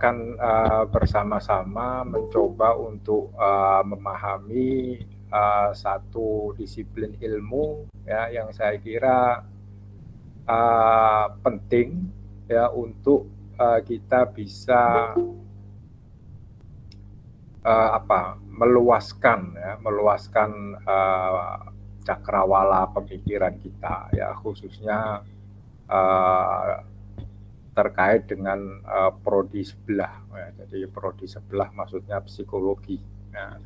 akan bersama-sama mencoba untuk memahami satu disiplin ilmu ya yang saya kira penting ya untuk kita bisa meluaskan cakrawala pemikiran kita ya, khususnya terkait dengan prodi sebelah ya. Jadi prodi sebelah maksudnya psikologi. Nah,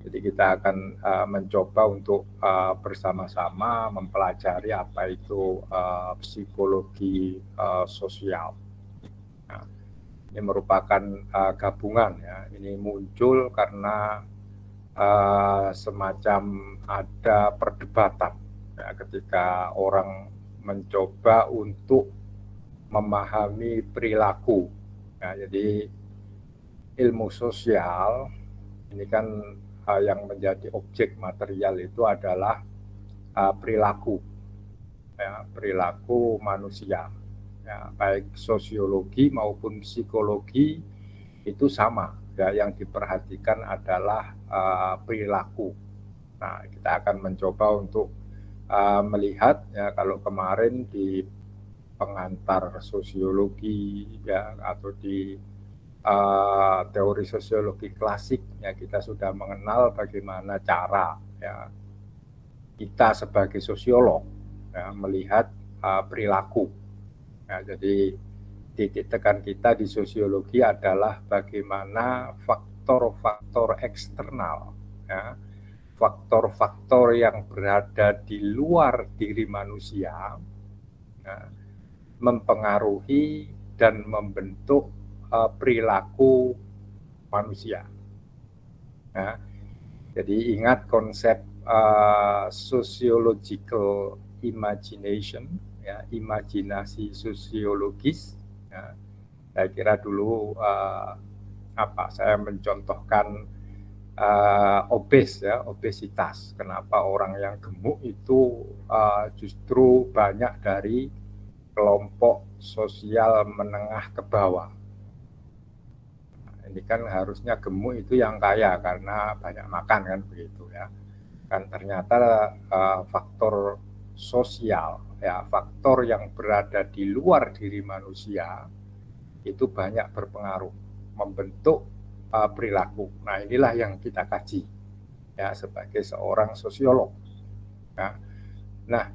jadi kita akan mencoba untuk bersama-sama mempelajari apa itu psikologi sosial. Nah, ini merupakan gabungan ya. Ini muncul karena semacam ada perdebatan ya, ketika orang mencoba untuk memahami perilaku. Nah, jadi ilmu sosial ini kan yang menjadi objek material itu adalah perilaku, ya, perilaku manusia. Ya, baik sosiologi maupun psikologi itu sama. Ya, yang diperhatikan adalah perilaku. Nah, kita akan mencoba untuk melihat ya, kalau kemarin di pengantar sosiologi ya atau di teori sosiologi klasik ya, kita sudah mengenal bagaimana cara ya kita sebagai sosiolog ya, melihat perilaku. Ya, jadi titik tekan kita di sosiologi adalah bagaimana faktor-faktor eksternal ya, faktor-faktor yang berada di luar diri manusia ya, mempengaruhi dan membentuk perilaku manusia. Ya. Jadi ingat konsep sociological imagination, ya, imajinasi sosiologis. Ya. Saya kira dulu saya mencontohkan obesitas. Kenapa orang yang gemuk itu justru banyak dari kelompok sosial menengah ke bawah. Nah, ini kan harusnya gemuk itu yang kaya karena banyak makan kan begitu ya. Kan ternyata faktor sosial ya, faktor yang berada di luar diri manusia itu banyak berpengaruh membentuk perilaku. Nah, inilah yang kita kaji ya sebagai seorang sosiolog. Ya. Nah,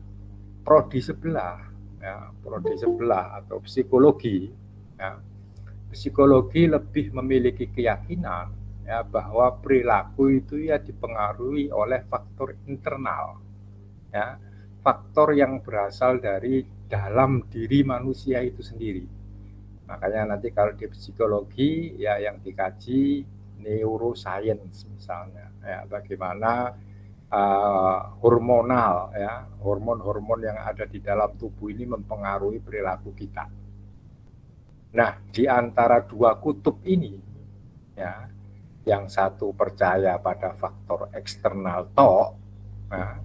prodi sebelah atau psikologi ya, psikologi lebih memiliki keyakinan ya bahwa perilaku itu ya dipengaruhi oleh faktor internal ya, faktor yang berasal dari dalam diri manusia itu sendiri. Makanya nanti kalau di psikologi ya yang dikaji neuroscience misalnya ya, bagaimana hormonal ya, hormon-hormon yang ada di dalam tubuh ini mempengaruhi perilaku kita. Nah, di antara dua kutub ini ya, yang satu percaya pada faktor eksternal toh, nah,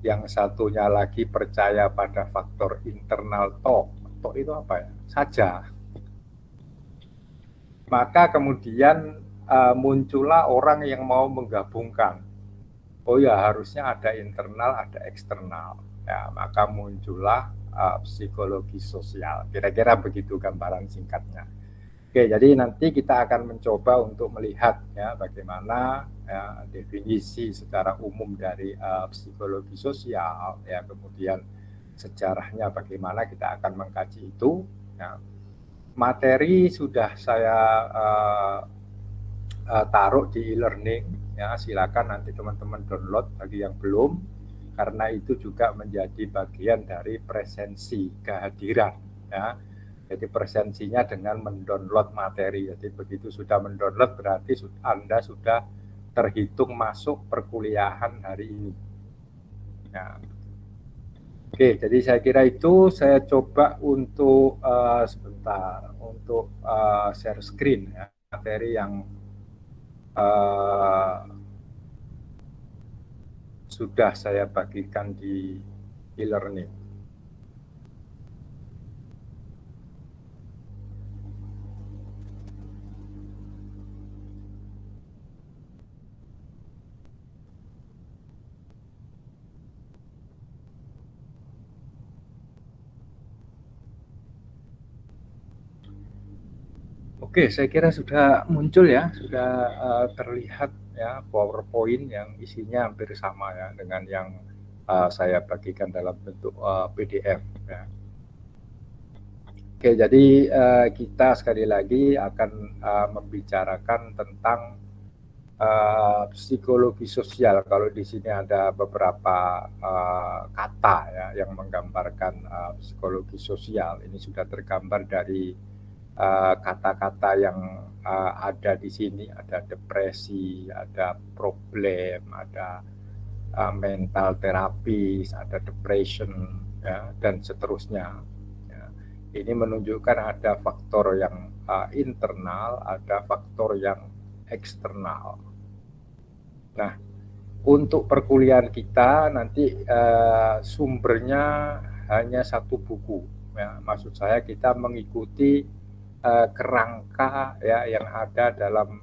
yang satunya lagi percaya pada faktor internal toh itu apa ya? Saja. Maka kemudian muncullah orang yang mau menggabungkan. Oh ya, harusnya ada internal, ada eksternal. Ya, maka muncullah psikologi sosial. Kira-kira begitu gambaran singkatnya. Oke, jadi nanti kita akan mencoba untuk melihat ya bagaimana ya, definisi secara umum dari psikologi sosial, ya kemudian sejarahnya bagaimana kita akan mengkaji itu. Ya. Materi sudah saya taruh di e-learning ya, silakan nanti teman-teman download bagi yang belum, karena itu juga menjadi bagian dari presensi kehadiran ya. Jadi presensinya dengan mendownload materi. Jadi begitu sudah mendownload berarti Anda sudah terhitung masuk perkuliahan hari ini ya. Oke, jadi saya kira itu saya coba untuk sebentar untuk share screen ya, materi yang sudah saya bagikan di e-learning. Oke, saya kira sudah muncul ya, sudah terlihat ya PowerPoint yang isinya hampir sama ya dengan yang saya bagikan dalam bentuk PDF ya. Oke, jadi kita sekali lagi akan membicarakan tentang psikologi sosial. Kalau di sini ada beberapa kata ya yang menggambarkan psikologi sosial. Ini sudah tergambar dari kata-kata yang ada di sini, ada depresi, ada problem, ada mental terapis, ada depression, ya, dan seterusnya. Ya. Ini menunjukkan ada faktor yang internal, ada faktor yang eksternal. Nah, untuk perkuliahan kita nanti sumbernya hanya satu buku. Ya, maksud saya kita mengikuti kerangka ya yang ada dalam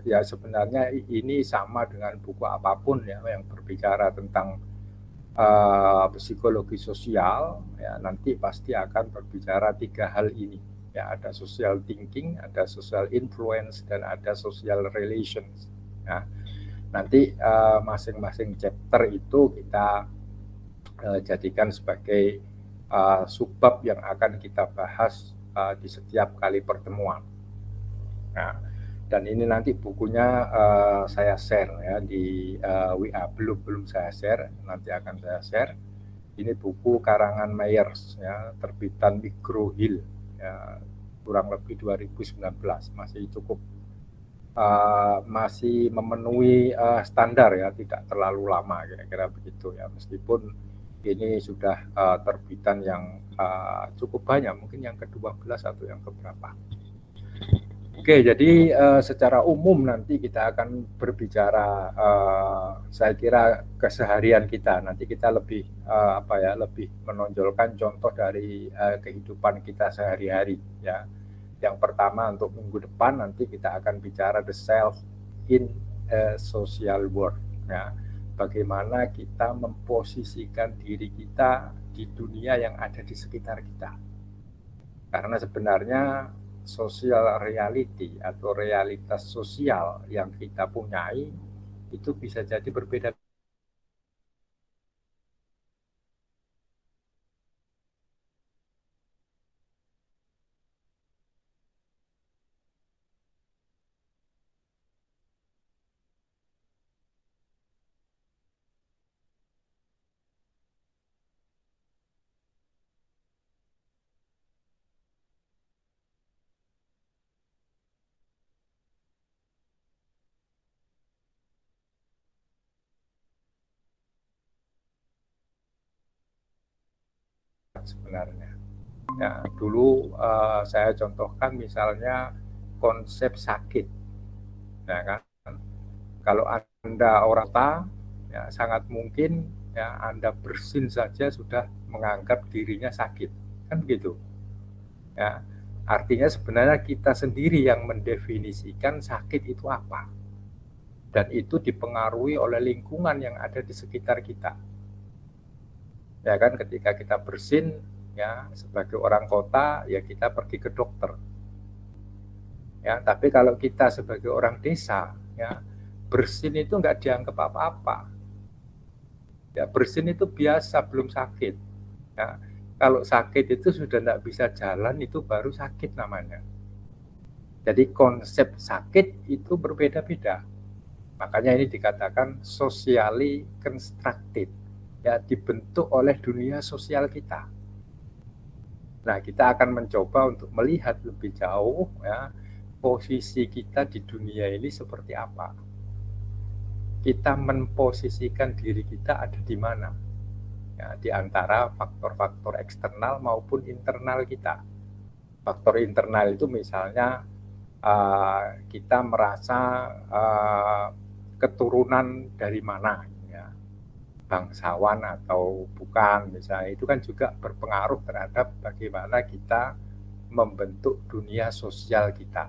ya sebenarnya ini sama dengan buku apapun ya yang berbicara tentang psikologi sosial ya nanti pasti akan berbicara tiga hal ini ya ada social thinking, ada social influence dan ada social relations. Ya, nanti masing-masing chapter itu kita jadikan sebagai subbab yang akan kita bahas di setiap kali pertemuan. Nah, dan ini nanti bukunya saya share ya di WA, belum saya share, nanti akan saya share. Ini buku karangan Myers ya, terbitan Micro Hill ya, kurang lebih 2019, masih cukup masih memenuhi standar ya, tidak terlalu lama kira-kira begitu ya, meskipun ini sudah terbitan yang cukup banyak, mungkin yang ke-12 atau yang keberapa. Oke, jadi secara umum nanti kita akan berbicara, saya kira keseharian kita. Nanti kita lebih apa ya, lebih menonjolkan contoh dari kehidupan kita sehari-hari. Ya, yang pertama untuk minggu depan nanti kita akan bicara the self in a social world. Ya, bagaimana kita memposisikan diri kita di dunia yang ada di sekitar kita. Karena sebenarnya social reality atau realitas sosial yang kita punyai itu bisa jadi berbeda sebenarnya. Ya, dulu saya contohkan misalnya konsep sakit, ya kan? Kalau Anda orang kota, ya sangat mungkin ya Anda bersin saja sudah menganggap dirinya sakit, kan begitu? Ya, artinya sebenarnya kita sendiri yang mendefinisikan sakit itu apa. Dan itu dipengaruhi oleh lingkungan yang ada di sekitar kita. Ya kan, ketika kita bersin, ya sebagai orang kota, ya kita pergi ke dokter. Ya, tapi kalau kita sebagai orang desa, ya bersin itu nggak dianggap apa-apa. Ya, bersin itu biasa, belum sakit. Ya, kalau sakit itu sudah nggak bisa jalan, itu baru sakit namanya. Jadi konsep sakit itu berbeda-beda. Makanya ini dikatakan socially constructed, ya dibentuk oleh dunia sosial kita. Nah, kita akan mencoba untuk melihat lebih jauh ya posisi kita di dunia ini seperti apa. Kita memposisikan diri kita ada di mana? Ya, di antara faktor-faktor eksternal maupun internal kita. Faktor internal itu misalnya kita merasa keturunan dari mana, ya, bangsawan atau bukan, misalnya itu kan juga berpengaruh terhadap bagaimana kita membentuk dunia sosial kita.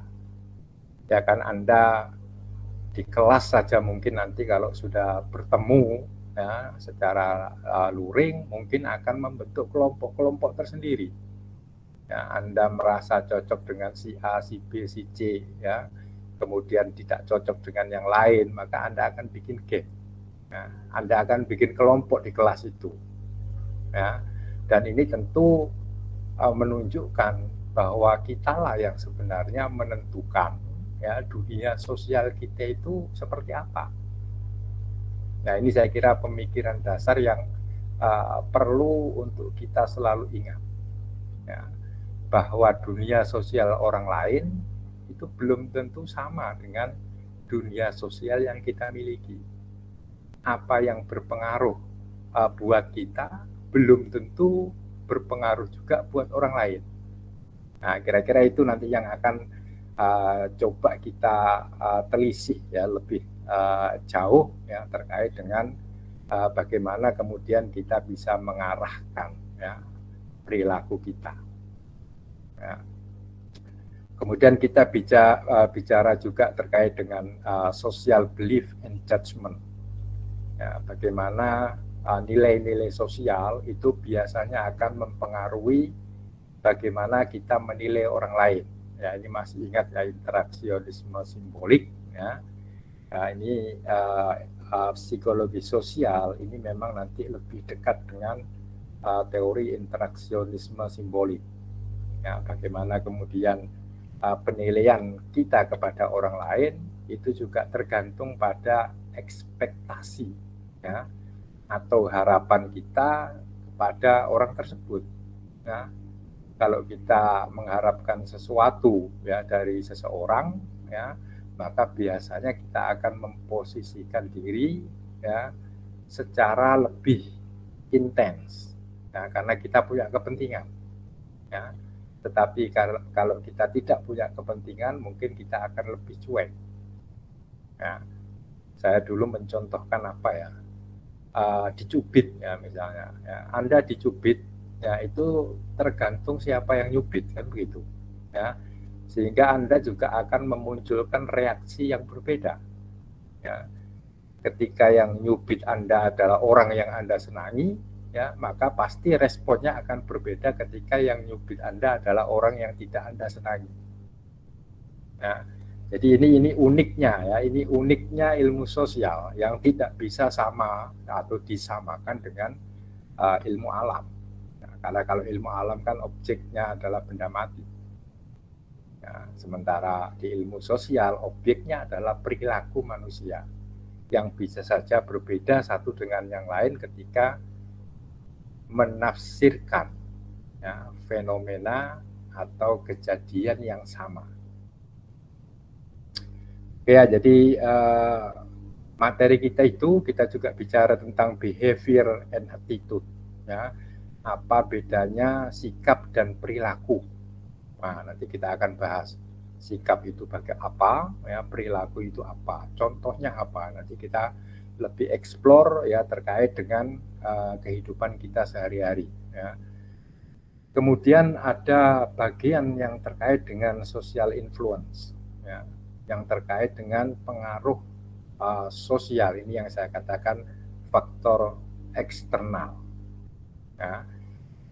Ya kan, Anda di kelas saja mungkin nanti kalau sudah bertemu ya secara luring mungkin akan membentuk kelompok-kelompok tersendiri. Ya, Anda merasa cocok dengan si A, si B, si C, ya, kemudian tidak cocok dengan yang lain, maka Anda akan bikin geng. Nah, Anda akan bikin kelompok di kelas itu. Ya, dan ini tentu menunjukkan bahwa kitalah yang sebenarnya menentukan ya dunia sosial kita itu seperti apa. Nah, ini saya kira pemikiran dasar yang perlu untuk kita selalu ingat. Ya, bahwa dunia sosial orang lain itu belum tentu sama dengan dunia sosial yang kita miliki. Apa yang berpengaruh buat kita belum tentu berpengaruh juga buat orang lain. Nah, kira-kira itu nanti yang akan coba kita telisik ya lebih jauh ya terkait dengan bagaimana kemudian kita bisa mengarahkan ya perilaku kita. Ya. Kemudian kita bicara juga terkait dengan social belief and judgment. Ya, bagaimana nilai-nilai sosial itu biasanya akan mempengaruhi bagaimana kita menilai orang lain. Ya, ini masih ingat ya interaksionisme simbolik. Ya, ini psikologi sosial ini memang nanti lebih dekat dengan teori interaksionisme simbolik. Ya, bagaimana kemudian penilaian kita kepada orang lain itu juga tergantung pada ekspektasi ya atau harapan kita kepada orang tersebut. Ya, kalau kita mengharapkan sesuatu ya dari seseorang ya, maka biasanya kita akan memposisikan diri ya secara lebih intens. Nah, karena kita punya kepentingan. Ya. Tetapi kalau kita tidak punya kepentingan, mungkin kita akan lebih cuek. Ya. Saya dulu mencontohkan apa ya, dicubit ya misalnya. Ya. Anda dicubit, ya itu tergantung siapa yang nyubit kan begitu. Ya. Sehingga Anda juga akan memunculkan reaksi yang berbeda. Ya. Ketika yang nyubit Anda adalah orang yang Anda senangi, ya maka pasti responnya akan berbeda ketika yang nyubit Anda adalah orang yang tidak Anda senangi. Nah, jadi ini uniknya ya, ini uniknya ilmu sosial yang tidak bisa sama atau disamakan dengan ilmu alam. Nah, karena kalau ilmu alam kan objeknya adalah benda mati. Nah, sementara di ilmu sosial objeknya adalah perilaku manusia yang bisa saja berbeda satu dengan yang lain ketika menafsirkan ya, fenomena atau kejadian yang sama. Oke ya, jadi materi kita itu kita juga bicara tentang behavior and attitude. Ya, apa bedanya sikap dan perilaku? Nah, nanti kita akan bahas sikap itu bagai apa, ya perilaku itu apa, contohnya apa. Nanti kita lebih eksplor ya terkait dengan kehidupan kita sehari-hari. Ya. Kemudian ada bagian yang terkait dengan social influence, ya, yang terkait dengan pengaruh sosial. Ini yang saya katakan faktor eksternal. Ya.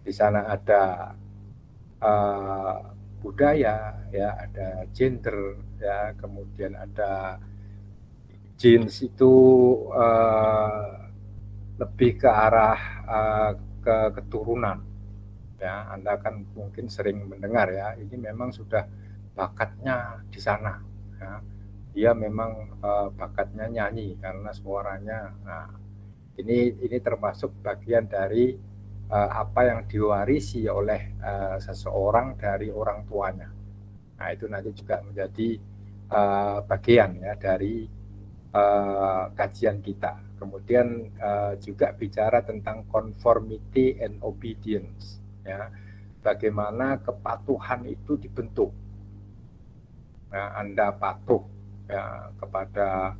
Di sana ada budaya, ya ada gender, ya kemudian ada jeans itu lebih ke arah ke keturunan. Ya, Anda kan mungkin sering mendengar ya, ini memang sudah bakatnya di sana. Ya. Dia memang bakatnya nyanyi karena suaranya. Nah, ini termasuk bagian dari apa yang diwarisi oleh seseorang dari orang tuanya. Nah, itu nanti juga menjadi bagian ya dari kajian kita. Kemudian juga bicara tentang conformity and obedience, ya, bagaimana kepatuhan itu dibentuk. Nah, Anda patuh ya kepada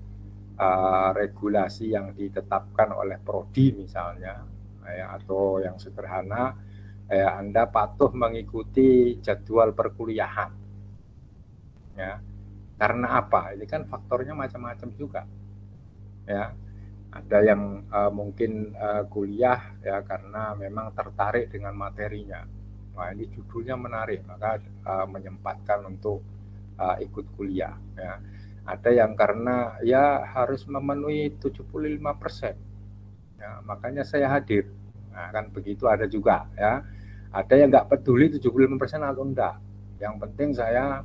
regulasi yang ditetapkan oleh prodi misalnya, ya, atau yang sederhana, ya, Anda patuh mengikuti jadwal perkuliahan. Ya, karena apa? Ini kan faktornya macam-macam juga. Ya, ada yang mungkin kuliah ya karena memang tertarik dengan materinya. Wah, ini judulnya menarik, maka menyempatkan untuk ikut kuliah. Ya. Ada yang karena ya harus memenuhi 75%, ya, makanya saya hadir. Nah, kan begitu ada juga ya. Ada yang nggak peduli 75% atau enggak. Yang penting saya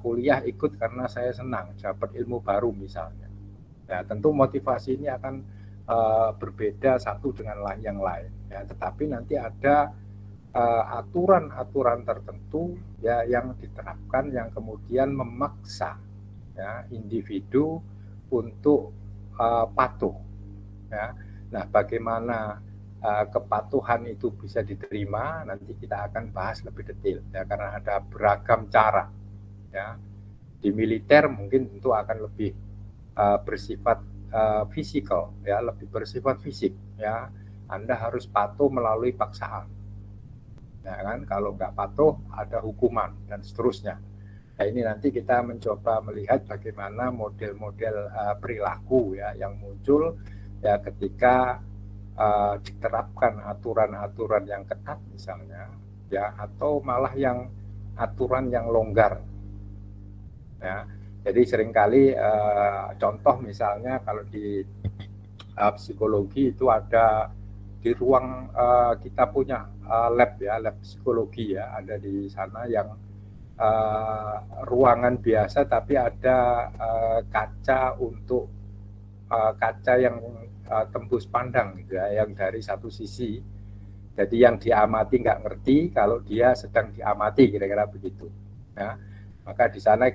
kuliah ikut karena saya senang dapat ilmu baru misalnya. Ya, tentu motivasi ini akan berbeda satu dengan yang lain. Ya, tetapi nanti ada aturan-aturan tertentu ya yang diterapkan yang kemudian memaksa ya individu untuk patuh ya. Nah, bagaimana kepatuhan itu bisa diterima nanti kita akan bahas lebih detail ya, karena ada beragam cara ya. Di militer mungkin tentu akan lebih bersifat fisikal ya, lebih bersifat fisik ya. Anda harus patuh melalui paksaan. Ya kan, kalau nggak patuh ada hukuman dan seterusnya. Nah, ini nanti kita mencoba melihat bagaimana model-model perilaku ya yang muncul ya ketika diterapkan aturan-aturan yang ketat misalnya ya, atau malah yang aturan yang longgar ya. Jadi seringkali contoh misalnya kalau di psikologi itu ada di ruang kita punya lab ya, lab psikologi ya, ada di sana yang ruangan biasa tapi ada kaca untuk kaca yang tembus pandang gitu ya, yang dari satu sisi. Jadi yang diamati nggak ngerti kalau dia sedang diamati, kira-kira begitu. Ya, maka di sana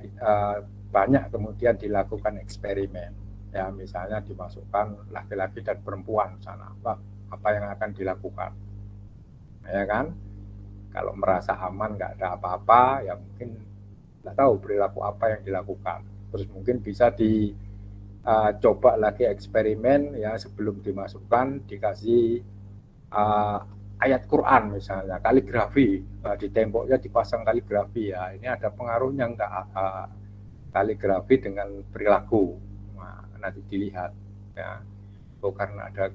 banyak kemudian dilakukan eksperimen. Ya, misalnya dimasukkan laki-laki dan perempuan sana, apa yang akan dilakukan, ya kan? Kalau merasa aman, nggak ada apa-apa, ya mungkin nggak tahu perilaku apa yang dilakukan. Terus mungkin bisa dicoba lagi eksperimen ya, sebelum dimasukkan dikasih ayat Quran misalnya, kaligrafi, di temboknya dipasang kaligrafi ya. Ini ada pengaruhnya nggak kaligrafi dengan perilaku? Nah, nanti dilihat ya. Oh, karena ada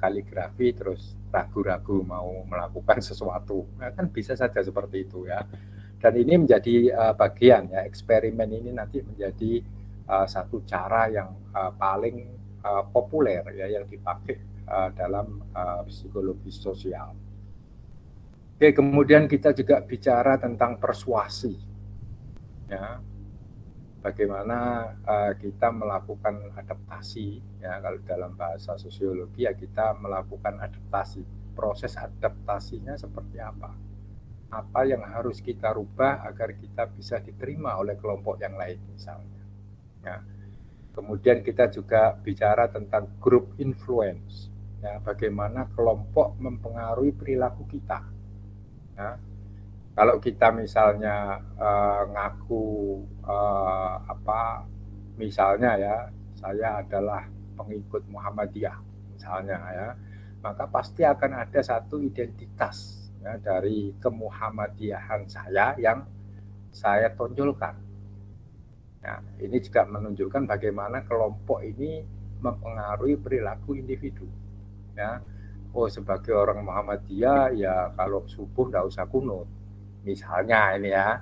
kaligrafi terus ragu-ragu mau melakukan sesuatu, nah, kan bisa saja seperti itu ya. Dan ini menjadi bagian ya, eksperimen ini nanti menjadi satu cara yang paling populer ya yang dipakai dalam psikologi sosial. Oke, kemudian kita juga bicara tentang persuasi ya. Bagaimana kita melakukan adaptasi ya, kalau dalam bahasa sosiologi ya kita melakukan adaptasi. Proses adaptasinya seperti apa yang harus kita rubah agar kita bisa diterima oleh kelompok yang lain misalnya ya. Kemudian kita juga bicara tentang group influence ya, bagaimana kelompok mempengaruhi perilaku kita ya. Kalau kita misalnya ngaku misalnya ya, saya adalah pengikut Muhammadiyah misalnya ya, maka pasti akan ada satu identitas ya, dari kemuhammadiyahan saya yang saya tonjolkan. Nah, ini juga menunjukkan bagaimana kelompok ini mempengaruhi perilaku individu ya. Oh, sebagai orang Muhammadiyah ya kalau subuh nggak usah kunut misalnya ini ya,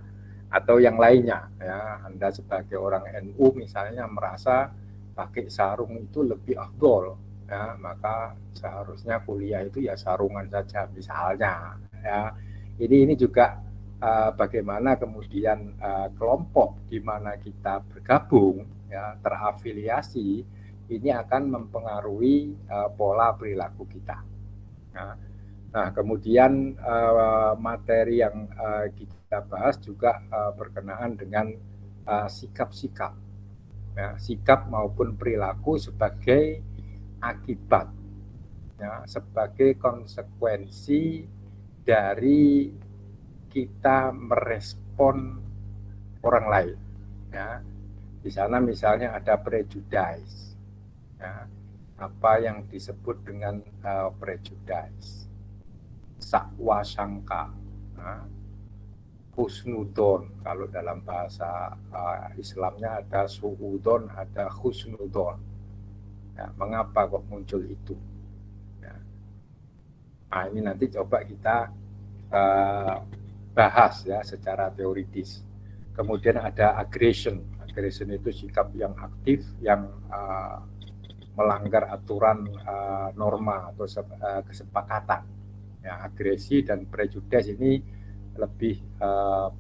atau yang lainnya ya. Anda sebagai orang NU misalnya merasa pakai sarung itu lebih afdol ya, maka seharusnya kuliah itu ya sarungan saja misalnya ya. Ini juga bagaimana kemudian kelompok di mana kita bergabung ya, terafiliasi, ini akan mempengaruhi pola perilaku kita. Nah, kemudian materi yang kita bahas juga berkenaan dengan sikap-sikap, ya, sikap maupun perilaku sebagai akibat, ya, sebagai konsekuensi dari kita merespon orang lain. Ya. Di sana misalnya ada prejudice, ya, apa yang disebut dengan prejudice. Sakwasangka, husnudon, kalau dalam bahasa Islamnya ada suudon, ada husnudon ya, mengapa kok muncul itu ya. Nah, ini nanti coba kita bahas ya secara teoritis. Kemudian ada aggression. Aggression itu sikap yang aktif, yang melanggar aturan norma atau kesepakatan. Ya, agresi dan prejudice ini lebih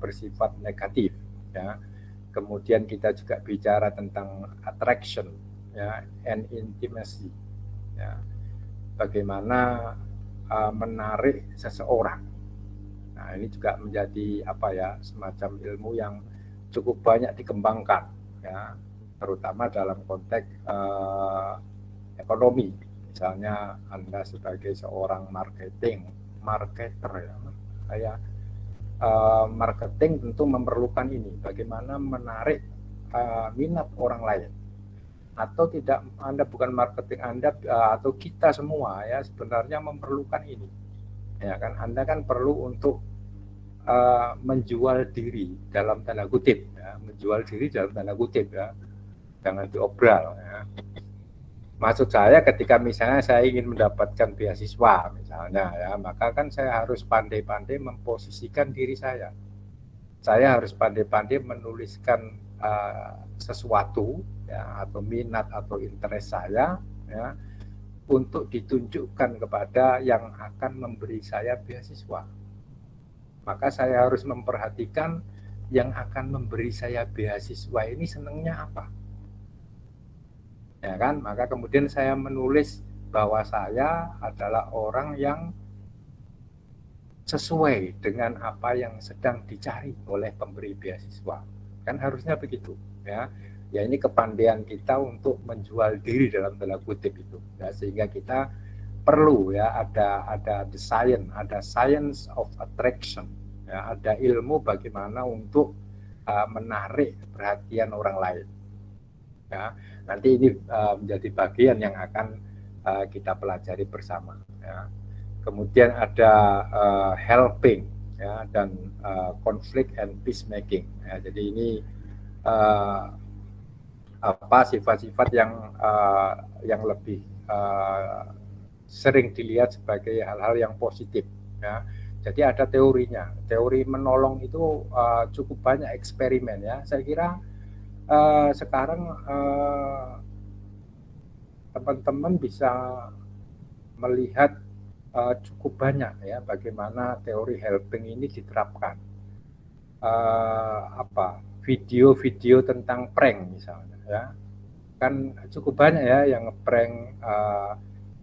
bersifat negatif. Ya. Kemudian kita juga bicara tentang attraction, ya, and intimacy. Ya. Bagaimana menarik seseorang. Nah, ini juga menjadi semacam ilmu yang cukup banyak dikembangkan, ya, terutama dalam konteks ekonomi. Misalnya Anda sebagai seorang marketer ya, marketing tentu memerlukan ini, bagaimana menarik minat orang lain. Atau tidak, Anda bukan marketing, Anda atau kita semua ya sebenarnya memerlukan ini. Ya kan, Anda kan perlu untuk menjual diri dalam tanda kutip, ya, menjual diri dalam tanda kutip ya, jangan diobral. Ya. Maksud saya ketika misalnya saya ingin mendapatkan beasiswa misalnya ya, maka kan saya harus pandai-pandai memposisikan diri saya. Saya harus pandai-pandai menuliskan sesuatu ya, atau minat atau interest saya ya, untuk ditunjukkan kepada yang akan memberi saya beasiswa. Maka saya harus memperhatikan yang akan memberi saya beasiswa ini senangnya apa. Ya kan? Maka kemudian saya menulis bahwa saya adalah orang yang sesuai dengan apa yang sedang dicari oleh pemberi beasiswa. Kan harusnya begitu, ya. Ya, ini kepandaian kita untuk menjual diri dalam tanda kutip itu. Ya, sehingga kita perlu ya ada the science, ada science of attraction. Ya, ada ilmu bagaimana untuk menarik perhatian orang lain. Ya, nanti ini menjadi bagian yang akan kita pelajari bersama. Ya. Kemudian ada helping ya, dan conflict and peacemaking. Ya, jadi ini sifat-sifat yang lebih sering dilihat sebagai hal-hal yang positif. Ya. Jadi ada teorinya. Teori menolong itu cukup banyak eksperimen ya. Saya kira sekarang teman-teman bisa melihat cukup banyak ya bagaimana teori helping ini diterapkan. Video-video tentang prank misalnya ya, kan cukup banyak ya yang ngeprank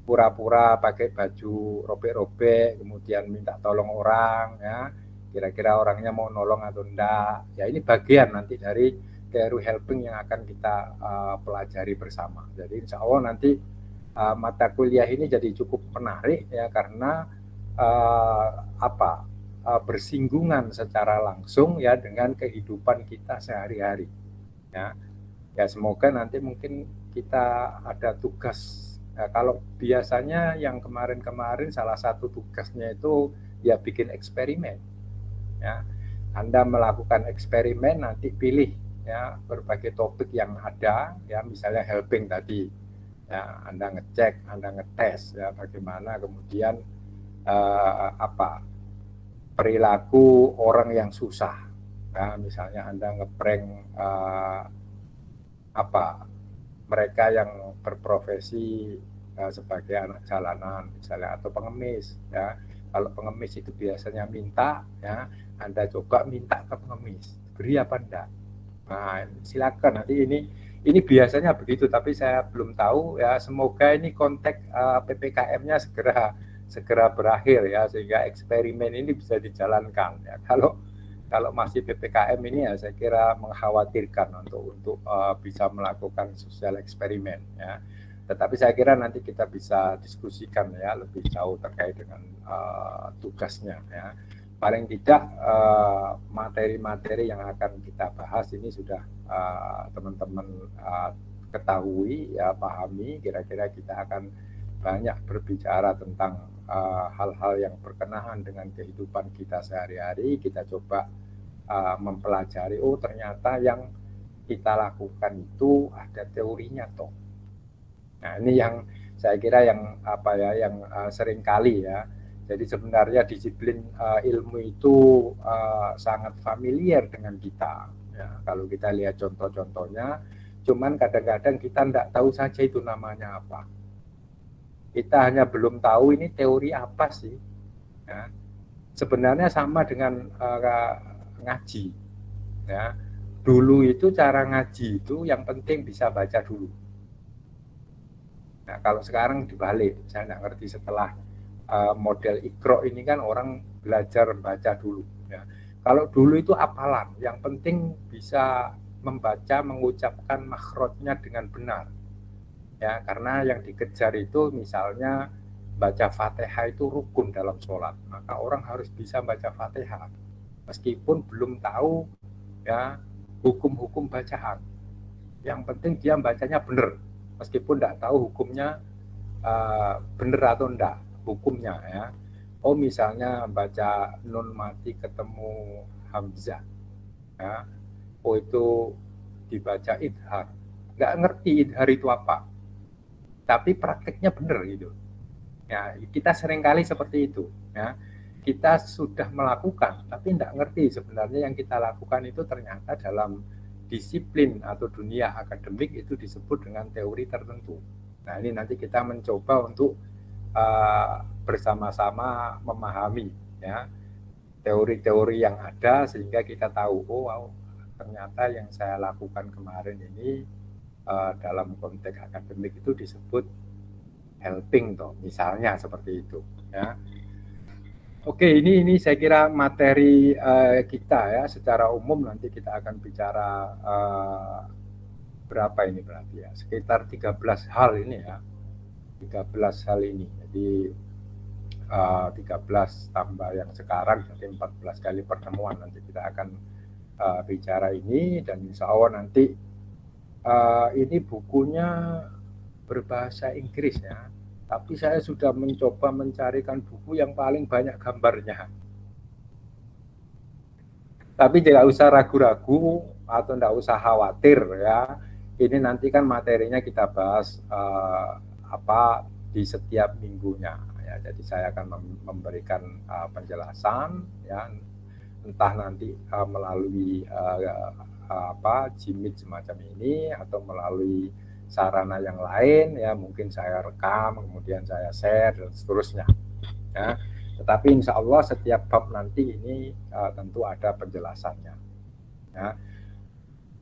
pura-pura pakai baju robek-robek kemudian minta tolong orang ya, kira-kira orangnya mau nolong atau enggak ya. Ini bagian nanti dari teori helping yang akan kita pelajari bersama. Jadi insya Allah nanti mata kuliah ini jadi cukup menarik ya, karena bersinggungan secara langsung ya dengan kehidupan kita sehari-hari ya. Ya semoga nanti mungkin kita ada tugas ya, kalau biasanya yang kemarin-kemarin salah satu tugasnya itu ya bikin eksperimen ya. Anda melakukan eksperimen, nanti pilih ya berbagai topik yang ada ya, misalnya helping tadi ya, Anda ngecek, Anda ngetes ya bagaimana kemudian perilaku orang yang susah ya, misalnya Anda ngeprank mereka yang berprofesi sebagai anak jalanan misalnya, atau pengemis ya. Kalau pengemis itu biasanya minta ya, Anda coba minta ke pengemis, beri apa enggak. Nah, silakan nanti ini biasanya begitu, tapi saya belum tahu ya. Semoga ini konteks PPKM-nya segera berakhir ya, sehingga eksperimen ini bisa dijalankan ya. Kalau masih PPKM ini ya saya kira mengkhawatirkan untuk bisa melakukan sosial eksperimen ya. Tetapi saya kira nanti kita bisa diskusikan ya lebih jauh terkait dengan tugasnya ya. Paling tidak materi-materi yang akan kita bahas ini sudah teman-teman ketahui ya, pahami. Kira-kira kita akan banyak berbicara tentang hal-hal yang berkenaan dengan kehidupan kita sehari-hari. Kita coba mempelajari, oh ternyata yang kita lakukan itu ada teorinya toh. Nah ini yang saya kira yang sering kali ya. Jadi sebenarnya disiplin ilmu itu sangat familiar dengan kita. Ya, kalau kita lihat contoh-contohnya, cuman kadang-kadang kita tidak tahu saja itu namanya apa. Kita hanya belum tahu ini teori apa sih. Ya. Sebenarnya sama dengan ngaji. Ya. Dulu itu cara ngaji itu yang penting bisa baca dulu. Nah, kalau sekarang dibalik, saya tidak ngerti setelah model Iqra ini kan orang belajar baca dulu. Ya. Kalau dulu itu hafalan, yang penting bisa membaca, mengucapkan makhrajnya dengan benar. Ya, karena yang dikejar itu misalnya baca Fatihah itu rukun dalam sholat, maka orang harus bisa baca Fatihah, meskipun belum tahu ya hukum-hukum bacaan. Yang penting dia bacanya benar, meskipun tidak tahu hukumnya benar atau enggak hukumnya ya. Oh misalnya baca nun mati ketemu hamzah ya. Oh itu dibaca idhar. Nggak ngerti idhar itu apa. Tapi prakteknya benar gitu. Ya, kita seringkali seperti itu ya. Kita sudah melakukan tapi tidak ngerti sebenarnya yang kita lakukan itu ternyata dalam disiplin atau dunia akademik itu disebut dengan teori tertentu. Nah, ini nanti kita mencoba untuk bersama-sama memahami ya teori-teori yang ada sehingga kita tahu oh wow, ternyata yang saya lakukan kemarin ini dalam konteks akademik itu disebut helping toh misalnya seperti itu ya. Oke, ini saya kira materi kita ya secara umum nanti kita akan bicara berapa ini berarti ya sekitar 13 hal ini ya. 13 hal ini. Jadi 13 tambah yang sekarang jadi 14 kali pertemuan nanti kita akan bicara ini dan insya Allah nanti ini bukunya berbahasa Inggris ya. Tapi saya sudah mencoba mencarikan buku yang paling banyak gambarnya. Tapi tidak usah ragu-ragu atau tidak usah khawatir ya. Ini nanti kan materinya kita bahas apa di setiap minggunya ya. Jadi saya akan memberikan penjelasan ya entah nanti melalui apa jimit semacam ini atau melalui sarana yang lain ya mungkin saya rekam kemudian saya share dan seterusnya ya. Tetapi insya Allah setiap bab nanti ini tentu ada penjelasannya ya.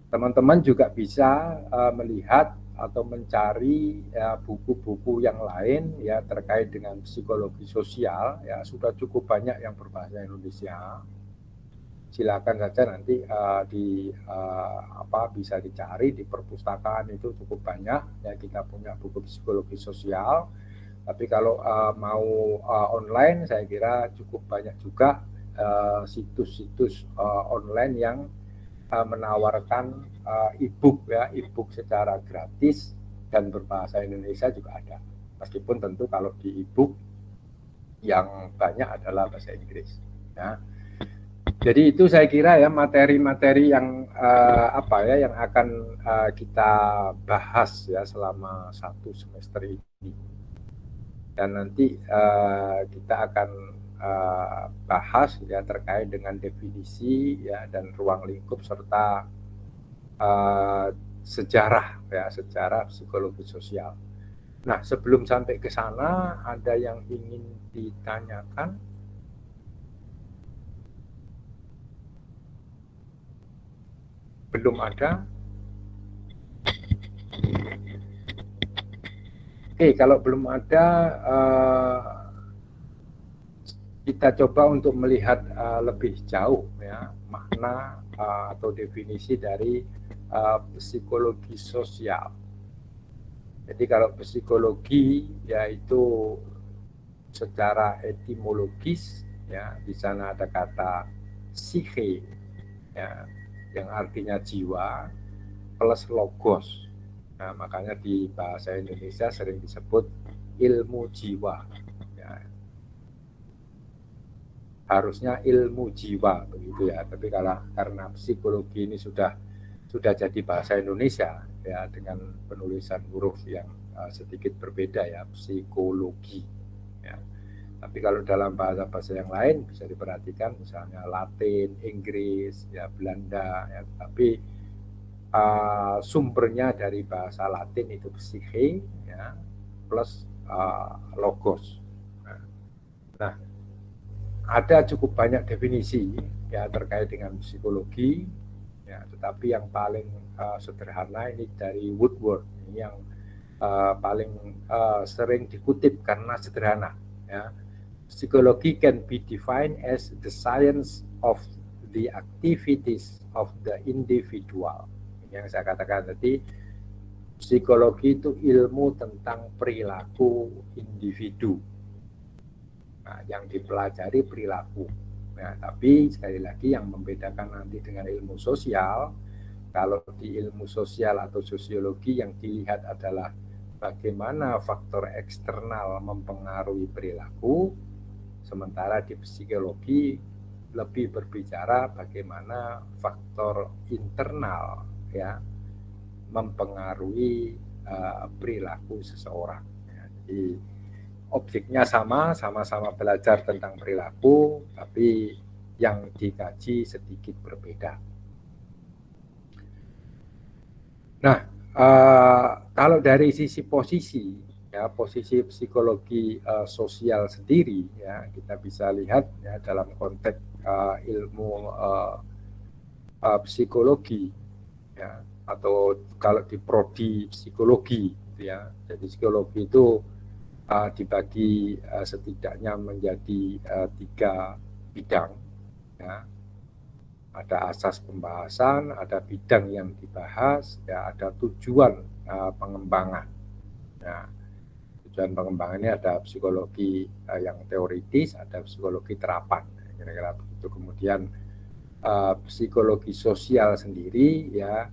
Teman-teman juga bisa melihat atau mencari buku-buku yang lain ya terkait dengan psikologi sosial ya sudah cukup banyak yang berbahasa Indonesia. Silakan saja nanti bisa dicari di perpustakaan itu cukup banyak ya kita punya buku psikologi sosial. Tapi kalau mau online saya kira cukup banyak juga situs-situs online yang menawarkan e-book ya, e-book secara gratis dan berbahasa Indonesia juga ada. Meskipun tentu kalau di e-book yang banyak adalah bahasa Inggris. Ya. Jadi itu saya kira ya materi-materi yang yang akan kita bahas ya selama 1 semester ini. Dan nanti kita akan bahas ya terkait dengan definisi ya dan ruang lingkup serta sejarah ya sejarah psikologi sosial. Nah sebelum sampai ke sana ada yang ingin ditanyakan? Belum ada? Oke, kalau belum ada kita coba untuk melihat lebih jauh ya makna atau definisi dari psikologi sosial. Jadi kalau psikologi yaitu secara etimologis ya di sana ada kata psiche ya yang artinya jiwa plus logos. Nah, makanya di bahasa Indonesia sering disebut ilmu jiwa. Ya. Harusnya ilmu jiwa begitu ya. Tapi karena psikologi ini sudah jadi bahasa Indonesia ya dengan penulisan huruf yang sedikit berbeda ya psikologi. Ya. Tapi kalau dalam bahasa-bahasa yang lain bisa diperhatikan, misalnya Latin, Inggris, ya Belanda, ya, tapi sumbernya dari bahasa Latin itu psiche, ya, plus logos. Nah, ada cukup banyak definisi ya terkait dengan psikologi, ya, tetapi yang paling sederhana ini dari Woodward, ini yang paling sering dikutip karena sederhana. Ya. Psikologi can be defined as the science of the activities of the individual. Ini yang saya katakan tadi, psikologi itu ilmu tentang perilaku individu. Nah, yang dipelajari perilaku. Nah, tapi sekali lagi yang membedakan nanti dengan ilmu sosial, kalau di ilmu sosial atau sosiologi yang dilihat adalah bagaimana faktor eksternal mempengaruhi perilaku, sementara di psikologi lebih berbicara bagaimana faktor internal ya mempengaruhi perilaku seseorang. Ya, jadi objeknya sama-sama belajar tentang perilaku, tapi yang dikaji sedikit berbeda. Nah, kalau dari sisi posisi, ya posisi psikologi sosial sendiri, ya kita bisa lihat ya dalam konteks ilmu psikologi, ya atau kalau di prodi psikologi, gitu ya. Jadi psikologi itu dibagi setidaknya menjadi 3 bidang, ya. Ada asas pembahasan, ada bidang yang dibahas, ya ada tujuan pengembangan. Nah, tujuan pengembangan ini ada psikologi yang teoritis, ada psikologi terapan, kira-kira begitu. Kemudian psikologi sosial sendiri ya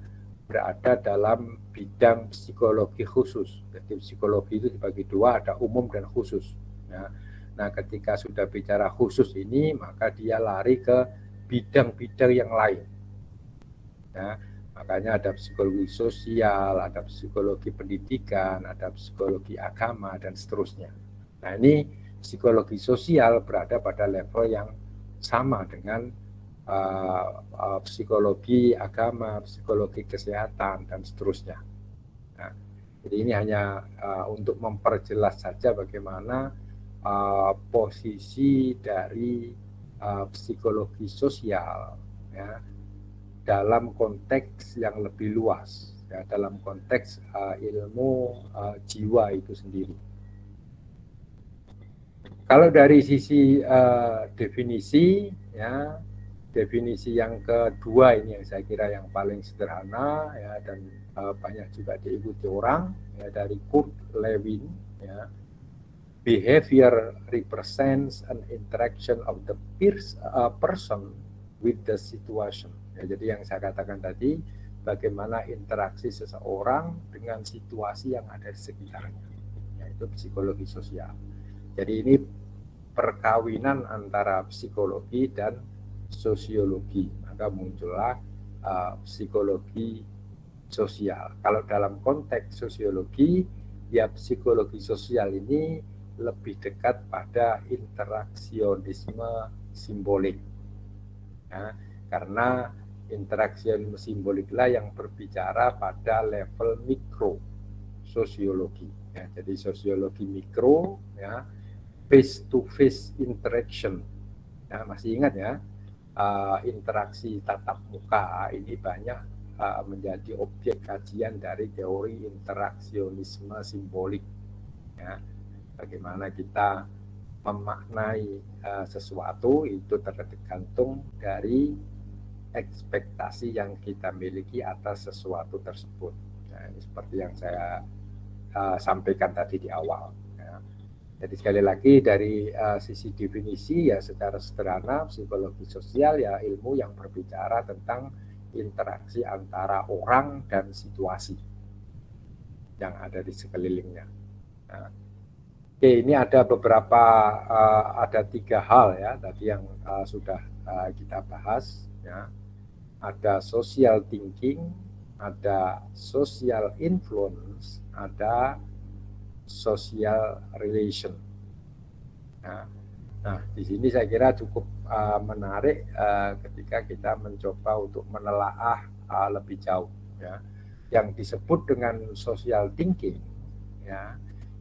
berada dalam bidang psikologi khusus. Jadi psikologi itu dibagi 2, ada umum dan khusus. Ya. Nah, ketika sudah bicara khusus ini, maka dia lari ke bidang-bidang yang lain. Ya, makanya ada psikologi sosial, ada psikologi pendidikan, ada psikologi agama, dan seterusnya. Nah, ini psikologi sosial berada pada level yang sama dengan psikologi agama, psikologi kesehatan, dan seterusnya. Nah, jadi ini hanya untuk memperjelas saja bagaimana posisi dari psikologi sosial ya dalam konteks yang lebih luas, ya dalam konteks ilmu jiwa itu sendiri. Kalau dari sisi definisi, ya definisi yang kedua ini yang saya kira yang paling sederhana ya dan banyak juga diikuti orang ya dari Kurt Lewin ya. Behavior represents an interaction of the person with the situation. Ya, jadi yang saya katakan tadi, bagaimana interaksi seseorang dengan situasi yang ada di sekitarnya, yaitu psikologi sosial. Jadi ini perkawinan antara psikologi dan sosiologi, maka muncullah psikologi sosial. Kalau dalam konteks sosiologi, ya psikologi sosial ini lebih dekat pada interaksionisme simbolik, ya, karena interaksionisme simboliklah yang berbicara pada level mikro sosiologi. Ya, jadi sosiologi mikro, ya, face to face interaction. Ya, masih ingat ya, interaksi tatap muka ini banyak menjadi objek kajian dari teori interaksionisme simbolik. Ya. Bagaimana kita memaknai sesuatu itu tergantung dari ekspektasi yang kita miliki atas sesuatu tersebut. Nah, ini seperti yang saya sampaikan tadi di awal. Ya. Jadi sekali lagi dari sisi definisi ya secara sederhana psikologi sosial ya ilmu yang berbicara tentang interaksi antara orang dan situasi yang ada di sekelilingnya. Nah, oke, ini ada beberapa, ada 3 hal ya tadi yang sudah kita bahas ya. Ada social thinking, ada social influence, ada social relation. Nah, Nah, di sini saya kira cukup menarik ketika kita mencoba untuk menelaah lebih jauh, ya. Yang disebut dengan social thinking, ya,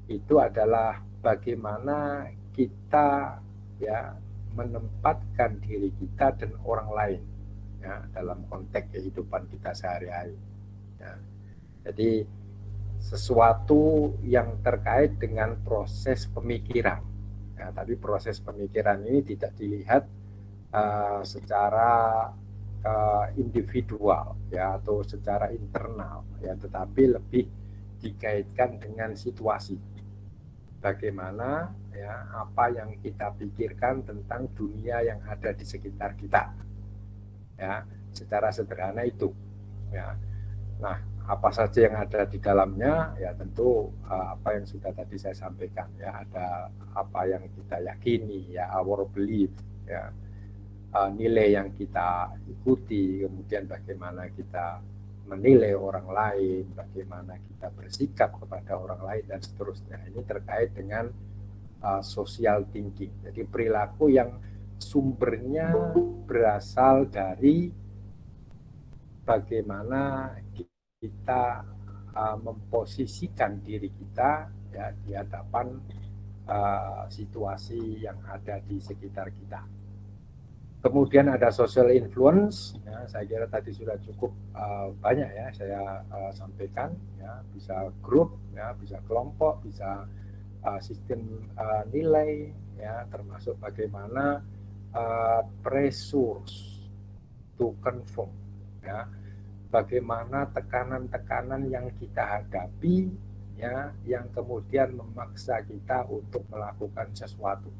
itu adalah bagaimana kita, ya, menempatkan diri kita dan orang lain, ya, dalam konteks kehidupan kita sehari-hari. Ya. Jadi sesuatu yang terkait dengan proses pemikiran. Ya, tapi proses pemikiran ini tidak dilihat secara individual, ya, atau secara internal, ya, tetapi lebih dikaitkan dengan situasi. Bagaimana, ya, apa yang kita pikirkan tentang dunia yang ada di sekitar kita, ya, secara sederhana itu, ya. Nah, apa saja yang ada di dalamnya, ya tentu apa yang sudah tadi saya sampaikan, ya, ada apa yang kita yakini, ya, our belief, ya, nilai yang kita ikuti, kemudian bagaimana kita menilai orang lain, bagaimana kita bersikap kepada orang lain, dan seterusnya. Ini terkait dengan social thinking. Jadi perilaku yang sumbernya berasal dari bagaimana kita memposisikan diri kita, ya, di hadapan situasi yang ada di sekitar kita. Kemudian ada social influence, ya, saya kira tadi sudah cukup banyak, ya, saya sampaikan, ya, bisa grup, ya, bisa kelompok, bisa sistem nilai, ya, termasuk bagaimana pressure to conform, ya, bagaimana tekanan-tekanan yang kita hadapi, ya, yang kemudian memaksa kita untuk melakukan sesuatu.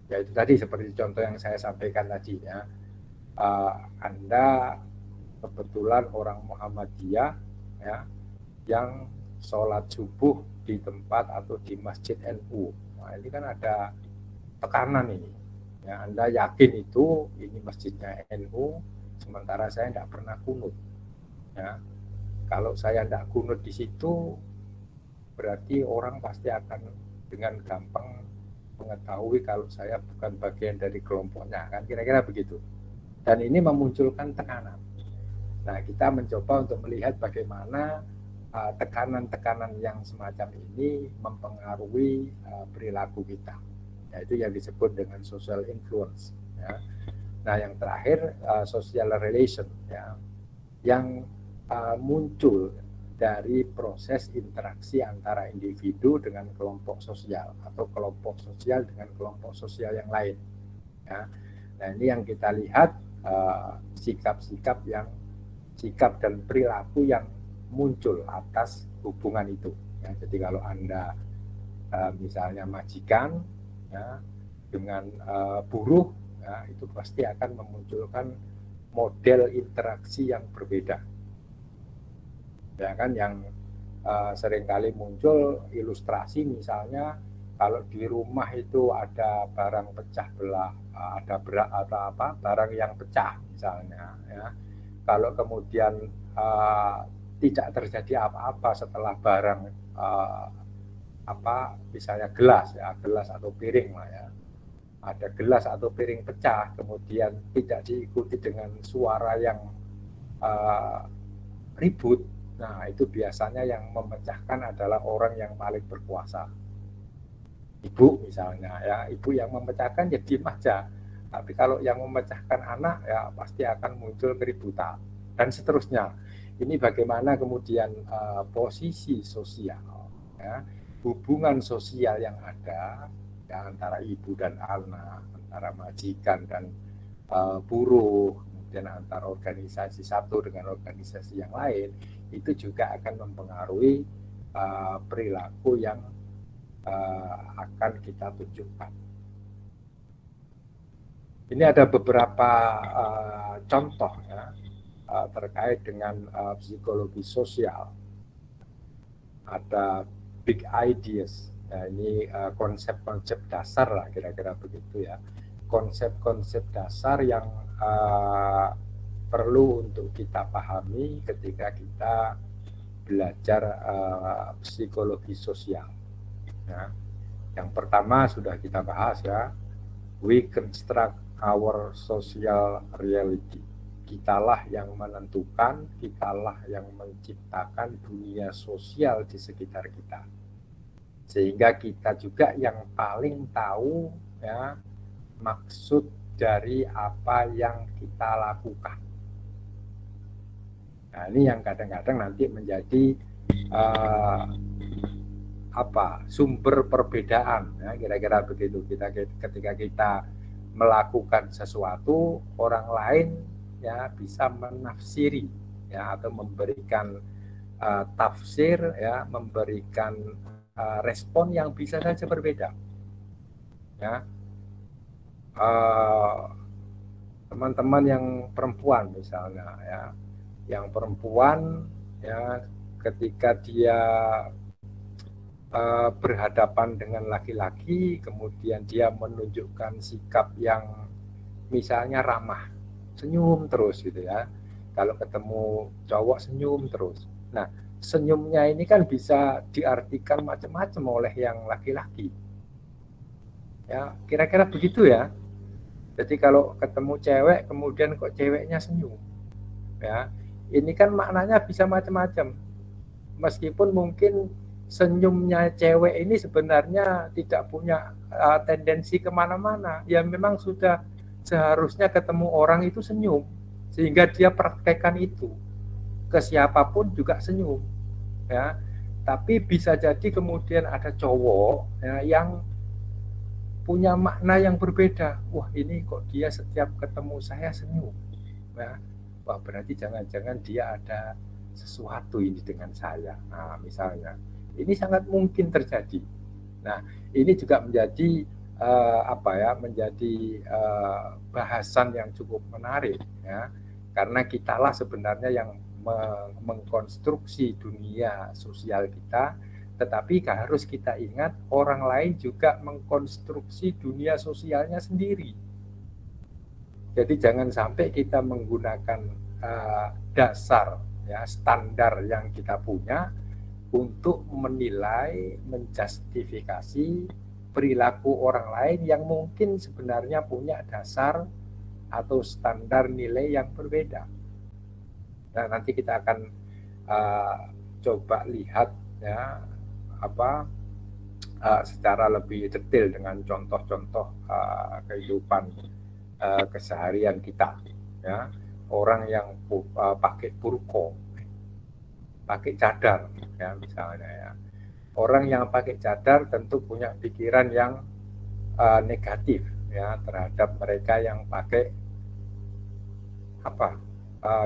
Ya, itu tadi seperti contoh yang saya sampaikan tadi, ya. Anda kebetulan orang Muhammadiyah, ya, yang sholat subuh di tempat atau di masjid NU. Nah, ini kan ada tekanan ini. Ya, Anda yakin itu ini masjidnya NU, sementara saya tidak pernah kunut. Ya, kalau saya tidak kunut di situ, berarti orang pasti akan dengan gampang mengetahui kalau saya bukan bagian dari kelompoknya, kan kira-kira begitu. Dan ini memunculkan tekanan. Nah, kita mencoba untuk melihat bagaimana tekanan-tekanan yang semacam ini mempengaruhi perilaku kita. Nah, itu yang disebut dengan social influence, ya. Nah, yang terakhir social relation, ya, yang muncul dari proses interaksi antara individu dengan kelompok sosial atau kelompok sosial dengan kelompok sosial yang lain, ya. Nah, ini yang kita lihat sikap-sikap sikap dan perilaku yang muncul atas hubungan itu, ya. Jadi kalau Anda misalnya majikan, ya, dengan buruh, ya, itu pasti akan memunculkan model interaksi yang berbeda, ya kan, yang seringkali muncul ilustrasi misalnya kalau di rumah itu ada barang pecah belah, ada barang yang pecah misalnya, ya. Kalau kemudian tidak terjadi apa-apa setelah barang misalnya gelas, ya, gelas atau piring lah, ya. Ada gelas atau piring pecah, kemudian tidak diikuti dengan suara yang ribut. Nah, itu biasanya yang memecahkan adalah orang yang paling berkuasa. Ibu misalnya, ya, ibu yang memecahkan ya diem aja. Tapi kalau yang memecahkan anak, ya pasti akan muncul keributan dan seterusnya. Ini bagaimana kemudian posisi sosial, ya, hubungan sosial yang ada, ya, antara ibu dan anak, antara majikan dan buruh, kemudian antara organisasi satu dengan organisasi yang lain, itu juga akan mempengaruhi perilaku yang akan kita tunjukkan. Ini ada beberapa contoh, ya, terkait dengan psikologi sosial. Ada big ideas. Nah, ini konsep-konsep dasar lah, kira-kira begitu, ya. Konsep-konsep dasar yang perlu untuk kita pahami ketika kita belajar psikologi sosial, ya. Yang pertama sudah kita bahas ya, we construct our social reality. Kitalah yang menentukan, kitalah yang menciptakan dunia sosial di sekitar kita. Sehingga kita juga yang paling tahu ya maksud dari apa yang kita lakukan. Nah, ini yang kadang-kadang nanti menjadi sumber perbedaan ya, kira-kira begitu. Ketika kita melakukan sesuatu, orang lain ya bisa menafsiri ya atau memberikan tafsir ya, memberikan respon yang bisa saja berbeda ya. Teman-teman yang perempuan misalnya ya, yang perempuan ya ketika dia berhadapan dengan laki-laki, kemudian dia menunjukkan sikap yang misalnya ramah, senyum terus gitu ya. Kalau ketemu cowok senyum terus. Nah, senyumnya ini kan bisa diartikan macam-macam oleh yang laki-laki. Ya, kira-kira begitu ya. Jadi kalau ketemu cewek, kemudian kok ceweknya senyum, ya, ini kan maknanya bisa macam-macam. Meskipun mungkin senyumnya cewek ini sebenarnya tidak punya tendensi kemana-mana, ya memang sudah seharusnya ketemu orang itu senyum, sehingga dia praktekkan itu ke siapapun juga senyum, ya. Tapi bisa jadi kemudian ada cowok ya, yang punya makna yang berbeda. Wah, ini kok dia setiap ketemu saya senyum, ya. Wah, berarti jangan-jangan dia ada sesuatu ini dengan saya. Nah, misalnya ini sangat mungkin terjadi. Nah, ini juga menjadi menjadi bahasan yang cukup menarik ya, karena kitalah sebenarnya yang mengkonstruksi dunia sosial kita, tetapi harus kita ingat orang lain juga mengkonstruksi dunia sosialnya sendiri. Jadi jangan sampai kita menggunakan dasar ya, standar yang kita punya untuk menilai, menjustifikasi perilaku orang lain yang mungkin sebenarnya punya dasar atau standar nilai yang berbeda. Nah, nanti kita akan coba lihat ya secara lebih detail dengan contoh-contoh kehidupan keseharian kita ya. Orang yang pakai burko, pakai cadar ya misalnya ya. Orang yang pakai cadar tentu punya pikiran yang negatif ya terhadap mereka yang pakai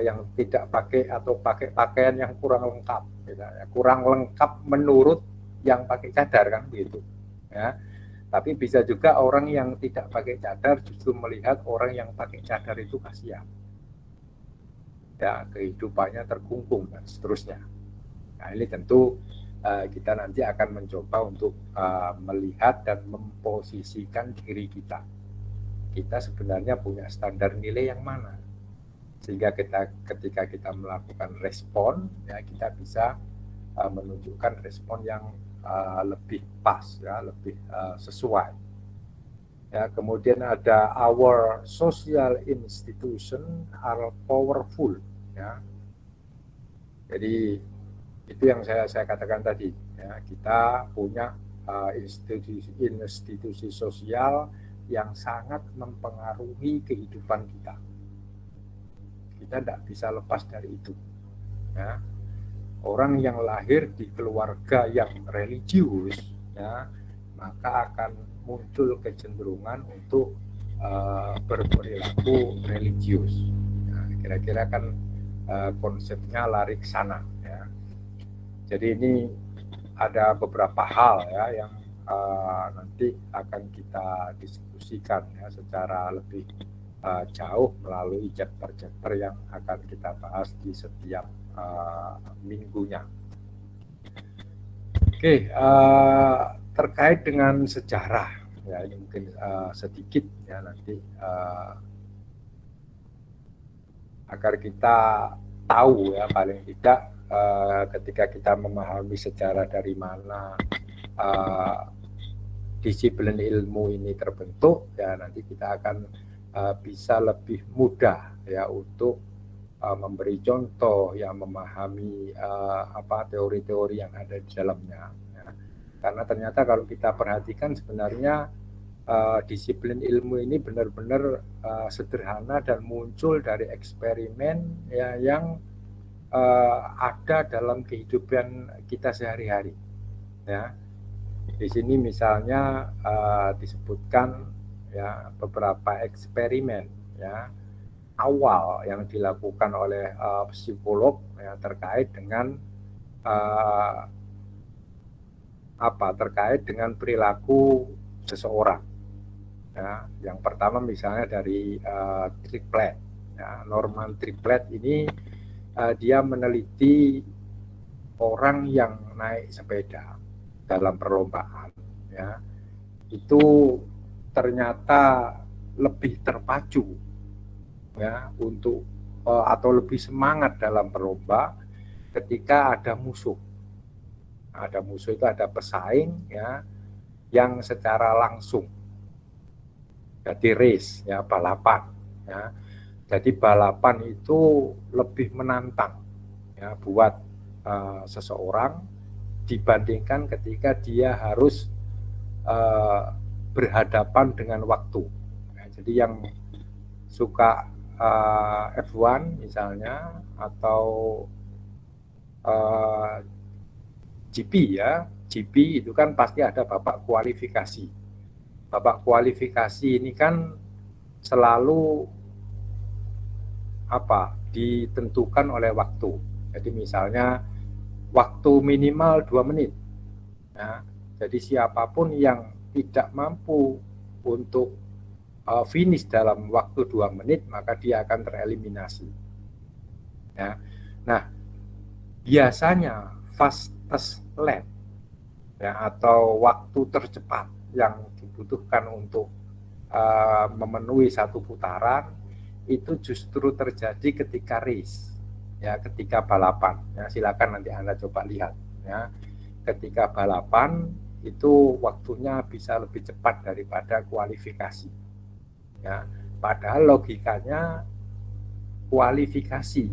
yang tidak pakai atau pakai pakaian yang kurang lengkap misalnya. Kurang lengkap menurut yang pakai cadar kan begitu ya. Tapi bisa juga orang yang tidak pakai cadar justru melihat orang yang pakai cadar itu kasihan ya, kehidupannya terkungkung dan seterusnya. Nah, ini tentu kita nanti akan mencoba untuk melihat dan memposisikan diri kita. Kita sebenarnya punya standar nilai yang mana, sehingga ketika kita melakukan respon, ya kita bisa menunjukkan respon yang lebih pas, ya lebih sesuai. Ya, kemudian ada our social institution are powerful, ya. Jadi itu yang saya katakan tadi ya, kita punya institusi sosial yang sangat mempengaruhi kehidupan kita tidak bisa lepas dari itu ya. Orang yang lahir di keluarga yang religius ya, maka akan muncul kecenderungan untuk berperilaku religius ya, kira-kira kan konsepnya lari ke sana ya. Jadi ini ada beberapa hal ya yang nanti akan kita diskusikan ya secara lebih jauh melalui chapter-chapter yang akan kita bahas di setiap minggunya. Oke, terkait dengan sejarah ya ini mungkin sedikit ya nanti agar kita tahu ya paling tidak ketika kita memahami sejarah dari mana disiplin ilmu ini terbentuk, ya nanti kita akan bisa lebih mudah ya untuk memberi contoh, ya memahami teori-teori yang ada di dalamnya. Ya. Karena ternyata kalau kita perhatikan sebenarnya disiplin ilmu ini benar-benar sederhana dan muncul dari eksperimen ya yang ada dalam kehidupan kita sehari-hari. Ya, di sini misalnya disebutkan ya beberapa eksperimen ya awal yang dilakukan oleh psikolog ya terkait dengan terkait dengan perilaku seseorang. Ya, yang pertama misalnya dari Triplett. Ya, Norman Triplett ini dia meneliti orang yang naik sepeda dalam perlombaan, ya itu ternyata lebih terpacu, ya untuk atau lebih semangat dalam berlomba ketika ada musuh. Ada musuh itu ada pesaing, ya yang secara langsung. Jadi race, ya balapan, ya. Jadi balapan itu lebih menantang, ya buat seseorang dibandingkan ketika dia harus berhadapan dengan waktu. Nah, jadi yang suka F1 misalnya atau GP ya, GP itu kan pasti ada babak kualifikasi. Babak kualifikasi ini kan selalu ditentukan oleh waktu. Jadi misalnya waktu minimal 2 menit. Ya, jadi siapapun yang tidak mampu untuk finish dalam waktu 2 menit, maka dia akan tereliminasi. Ya. Nah, biasanya fastest lap ya, atau waktu tercepat yang dibutuhkan untuk memenuhi satu putaran itu justru terjadi ketika race. Ya, ketika balapan, ya silakan nanti Anda coba lihat, ya ketika balapan itu waktunya bisa lebih cepat daripada kualifikasi, ya padahal logikanya kualifikasi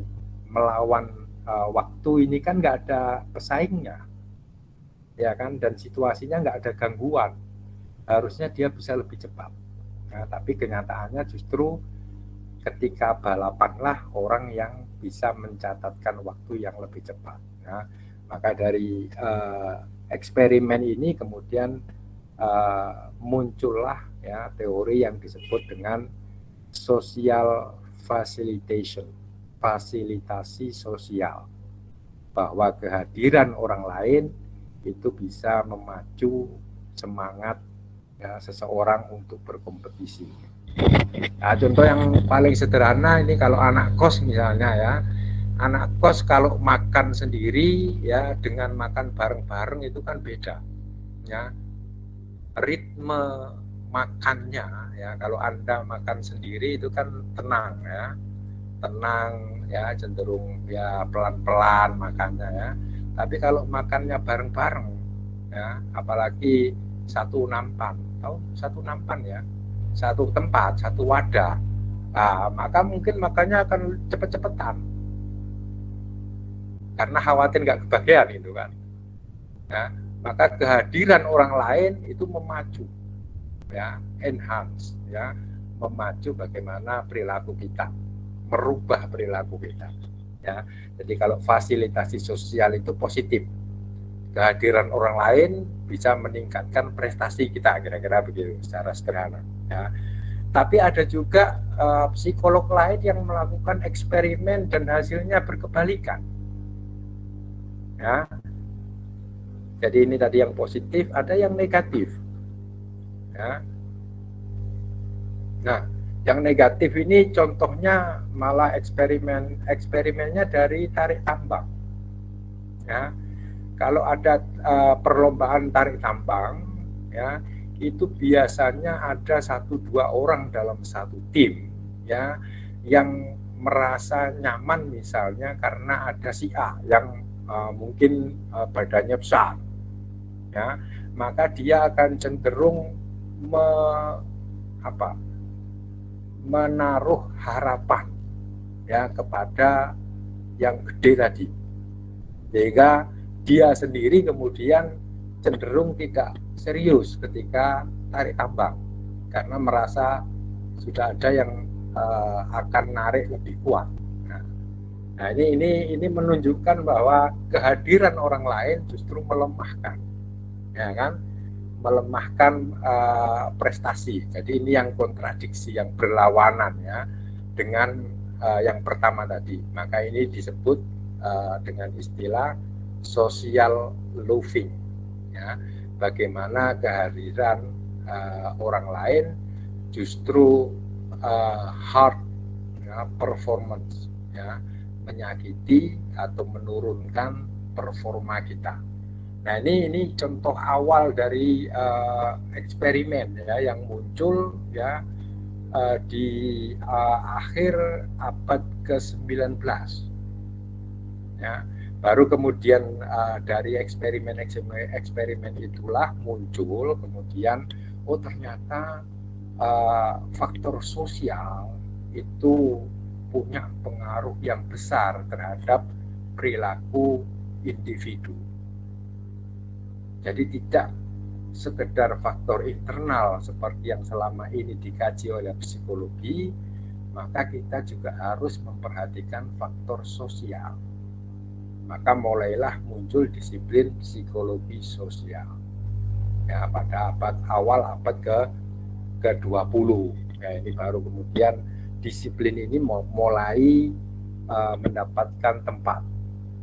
melawan waktu ini kan nggak ada pesaingnya, ya kan, dan situasinya nggak ada gangguan, harusnya dia bisa lebih cepat, nah, tapi kenyataannya justru ketika balapanlah orang yang bisa mencatatkan waktu yang lebih cepat. Nah, maka dari eksperimen ini kemudian muncullah ya teori yang disebut dengan social facilitation, fasilitasi sosial, bahwa kehadiran orang lain itu bisa memacu semangat ya, seseorang untuk berkompetisi. Nah, contoh yang paling sederhana ini kalau anak kos misalnya ya, anak kos kalau makan sendiri ya dengan makan bareng-bareng itu kan beda, ya ritme makannya ya. Kalau Anda makan sendiri itu kan tenang ya, cenderung ya pelan-pelan makannya ya. Tapi kalau makannya bareng-bareng ya, apalagi satu nampan, tahu satu nampan ya, satu tempat, satu wadah, nah, maka mungkin makannya akan cepet-cepetan karena khawatir nggak kebagian itu kan. Nah, maka kehadiran orang lain itu memacu, ya, enhance, ya, memacu bagaimana perilaku kita, merubah perilaku kita. Ya, jadi kalau fasilitasi sosial itu positif, kehadiran orang lain bisa meningkatkan prestasi kita, kira-kira begitu secara sederhana. Ya. Tapi ada juga psikolog lain yang melakukan eksperimen dan hasilnya berkebalikan. Ya. Jadi ini tadi yang positif, ada yang negatif. Ya. Nah, yang negatif ini contohnya malah eksperimennya dari tarik tambang. Ya. Kalau ada perlombaan tarik tambang, ya itu biasanya ada 1-2 orang dalam satu tim ya yang merasa nyaman misalnya karena ada si A yang mungkin badannya besar ya, maka dia akan cenderung menaruh harapan ya kepada yang gede tadi, sehingga dia sendiri kemudian cenderung tidak serius ketika tarik tambang karena merasa sudah ada yang akan narik lebih kuat. Nah, ini menunjukkan bahwa kehadiran orang lain justru melemahkan, ya kan, melemahkan prestasi. Jadi ini yang kontradiksi, yang berlawanan ya dengan yang pertama tadi. Maka ini disebut dengan istilah social loafing. Ya, bagaimana kehadiran orang lain justru hard ya, performance ya, menyakiti atau menurunkan performa kita. Nah, ini contoh awal dari eksperimen ya yang muncul ya di akhir abad ke-19. Ya, baru kemudian dari eksperimen itulah muncul kemudian ternyata faktor sosial itu punya pengaruh yang besar terhadap perilaku individu. Jadi tidak sekedar faktor internal seperti yang selama ini dikaji oleh psikologi, maka kita juga harus memperhatikan faktor sosial. Maka mulailah muncul disiplin psikologi sosial. Ya, pada awal abad ke-20. Ya, ini baru kemudian disiplin ini mulai mendapatkan tempat.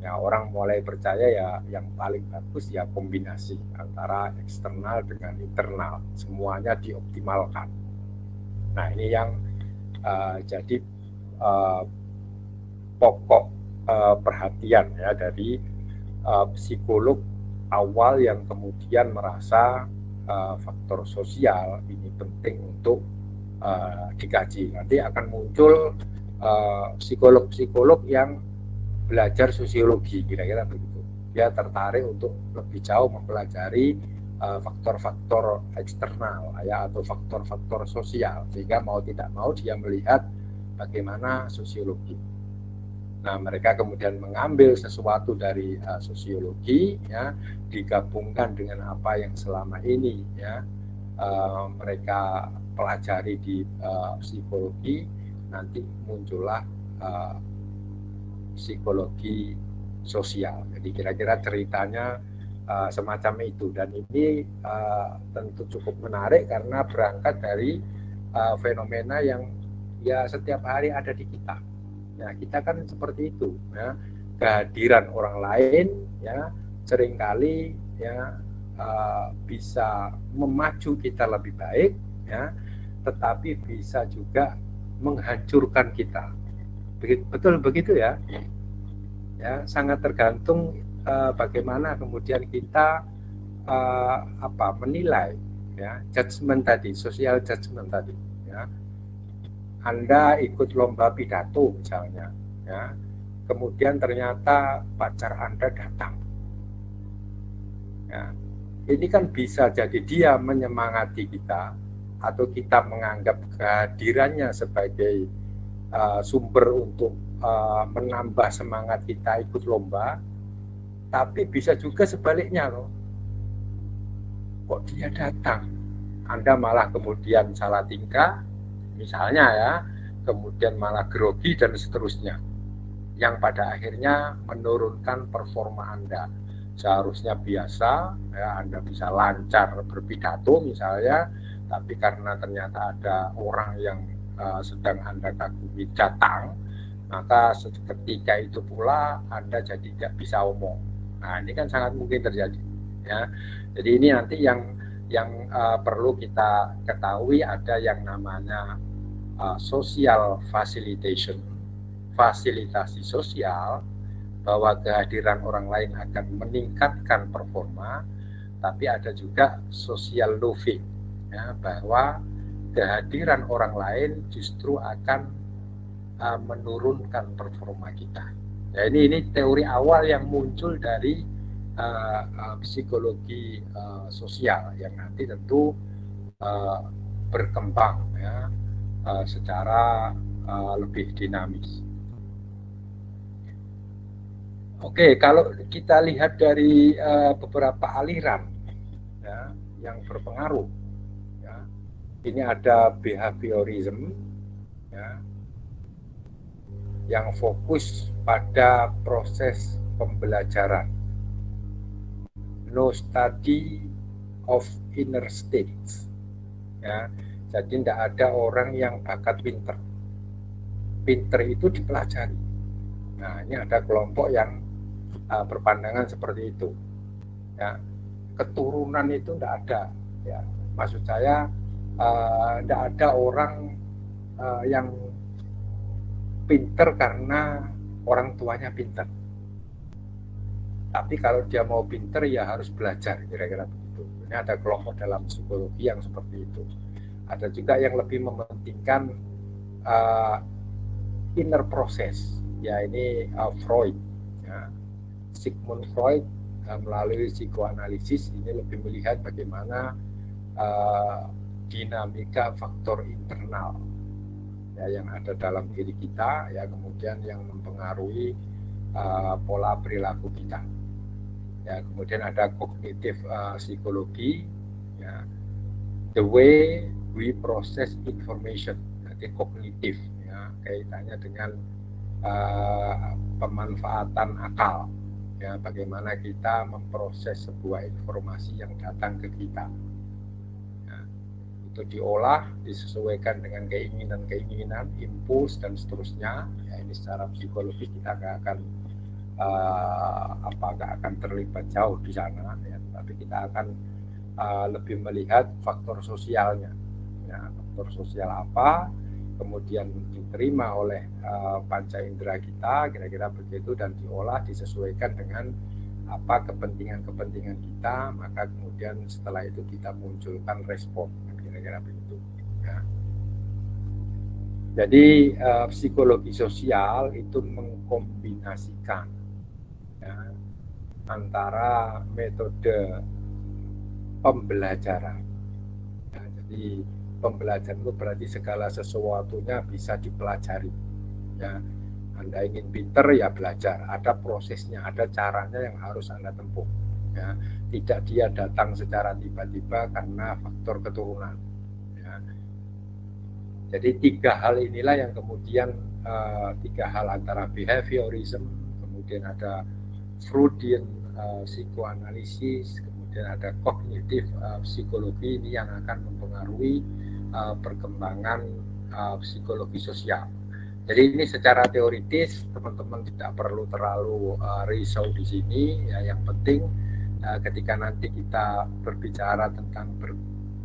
Ya, orang mulai percaya ya yang paling bagus ya kombinasi antara eksternal dengan internal, semuanya dioptimalkan. Nah, ini yang jadi pokok perhatian ya dari psikolog awal yang kemudian merasa faktor sosial ini penting untuk dikaji. Nanti akan muncul psikolog-psikolog yang belajar sosiologi, kira-kira begitu. Dia tertarik untuk lebih jauh mempelajari faktor-faktor eksternal ya atau faktor-faktor sosial, sehingga mau tidak mau dia melihat bagaimana sosiologi. Nah, mereka kemudian mengambil sesuatu dari sosiologi ya, digabungkan dengan apa yang selama ini ya mereka pelajari di psikologi, nanti muncullah psikologi sosial. Jadi kira-kira ceritanya semacam itu, dan ini tentu cukup menarik karena berangkat dari fenomena yang ya setiap hari ada di kita. Ya, kita kan seperti itu ya, kehadiran orang lain ya seringkali ya bisa memacu kita lebih baik ya, tetapi bisa juga menghancurkan kita. Betul begitu ya. Ya, sangat tergantung bagaimana kemudian kita menilai ya, judgement tadi, social judgement tadi ya. Anda ikut lomba pidato misalnya ya, kemudian ternyata pacar Anda datang ya, ini kan bisa jadi dia menyemangati kita atau kita menganggap kehadirannya sebagai sumber untuk menambah semangat kita ikut lomba, tapi bisa juga sebaliknya loh. Kok dia datang, Anda malah kemudian salah tingkah misalnya ya, kemudian malah grogi dan seterusnya, yang pada akhirnya menurunkan performa Anda. Seharusnya biasa ya, Anda bisa lancar berpidato misalnya, tapi karena ternyata ada orang yang sedang Anda kagumi datang, maka ketika itu pula Anda jadi tidak bisa omong. Nah, ini kan sangat mungkin terjadi ya. Jadi ini nanti yang perlu kita ketahui, ada yang namanya social facilitation, fasilitasi sosial, bahwa kehadiran orang lain akan meningkatkan performa, tapi ada juga social loafing ya, bahwa kehadiran orang lain justru akan menurunkan performa kita. Ya, ini teori awal yang muncul dari psikologi sosial yang nanti tentu berkembang ya secara lebih dinamis. Oke, kalau kita lihat dari beberapa aliran ya, yang berpengaruh, ya, ini ada behaviorism ya, yang fokus pada proses pembelajaran, no study of inner states ya. Jadi tidak ada orang yang bakat pinter. Pinter itu dipelajari. Nah, ini ada kelompok yang berpandangan seperti itu. Ya, keturunan itu tidak ada. Ya, maksud saya tidak ada orang yang pinter karena orang tuanya pinter. Tapi kalau dia mau pinter ya harus belajar, kira-kira begitu. Ini ada kelompok dalam psikologi yang seperti itu. Ada juga yang lebih mementingkan inner process. Ya ini Freud. Ya. Sigmund Freud melalui psikoanalisis ini lebih melihat bagaimana dinamika faktor internal ya, yang ada dalam diri kita ya, kemudian yang mempengaruhi pola perilaku kita ya. Kemudian ada kognitif psikologi ya, the way we process information, jadi kognitif ya, kaitannya dengan pemanfaatan akal ya, bagaimana kita memproses sebuah informasi yang datang ke kita ya, itu diolah disesuaikan dengan keinginan, impuls dan seterusnya ya. Ini secara psikologi kita nggak akan terlibat jauh di sana ya, tapi kita akan lebih melihat faktor sosialnya ya, faktor sosial apa kemudian diterima oleh panca indera kita, kira-kira begitu, dan diolah disesuaikan dengan apa kepentingan kita, maka kemudian setelah itu kita munculkan respon, kira-kira begitu ya. Jadi psikologi sosial itu mengkombinasikan ya, antara metode pembelajaran ya, jadi pembelajaran itu berarti segala sesuatunya bisa dipelajari ya. Anda ingin pinter ya belajar, ada prosesnya, ada caranya yang harus Anda tempuh ya. Tidak dia datang secara tiba-tiba karena faktor keturunan ya. Jadi tiga hal inilah yang kemudian tiga hal antara behaviorism, kemudian ada Freudian psikoanalisis, kemudian ada kognitif psikologi, ini yang akan mempengaruhi perkembangan psikologi sosial. Jadi ini secara teoritis teman-teman tidak perlu terlalu risau di sini ya. Yang penting ketika nanti kita berbicara tentang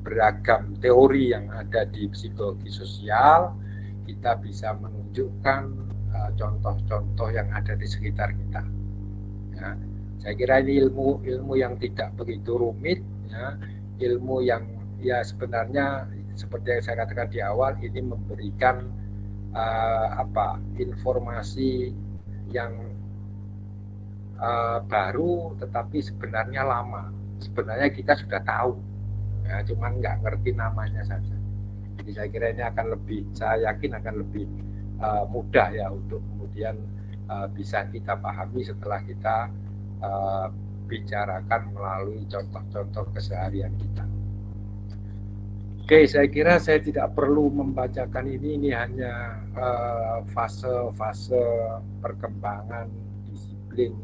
beragam teori yang ada di psikologi sosial, kita bisa menunjukkan contoh-contoh yang ada di sekitar kita ya. Saya kira ini ilmu yang tidak begitu rumit ya, ilmu yang ya sebenarnya seperti yang saya katakan di awal, ini memberikan informasi yang baru tetapi sebenarnya lama. Sebenarnya kita sudah tahu ya, cuman nggak ngerti namanya saja. Jadi saya kira ini akan lebih, saya yakin akan lebih mudah ya untuk kemudian bisa kita pahami setelah kita bicarakan melalui contoh-contoh keseharian kita. Oke, saya kira saya tidak perlu membacakan ini hanya fase-fase perkembangan disiplin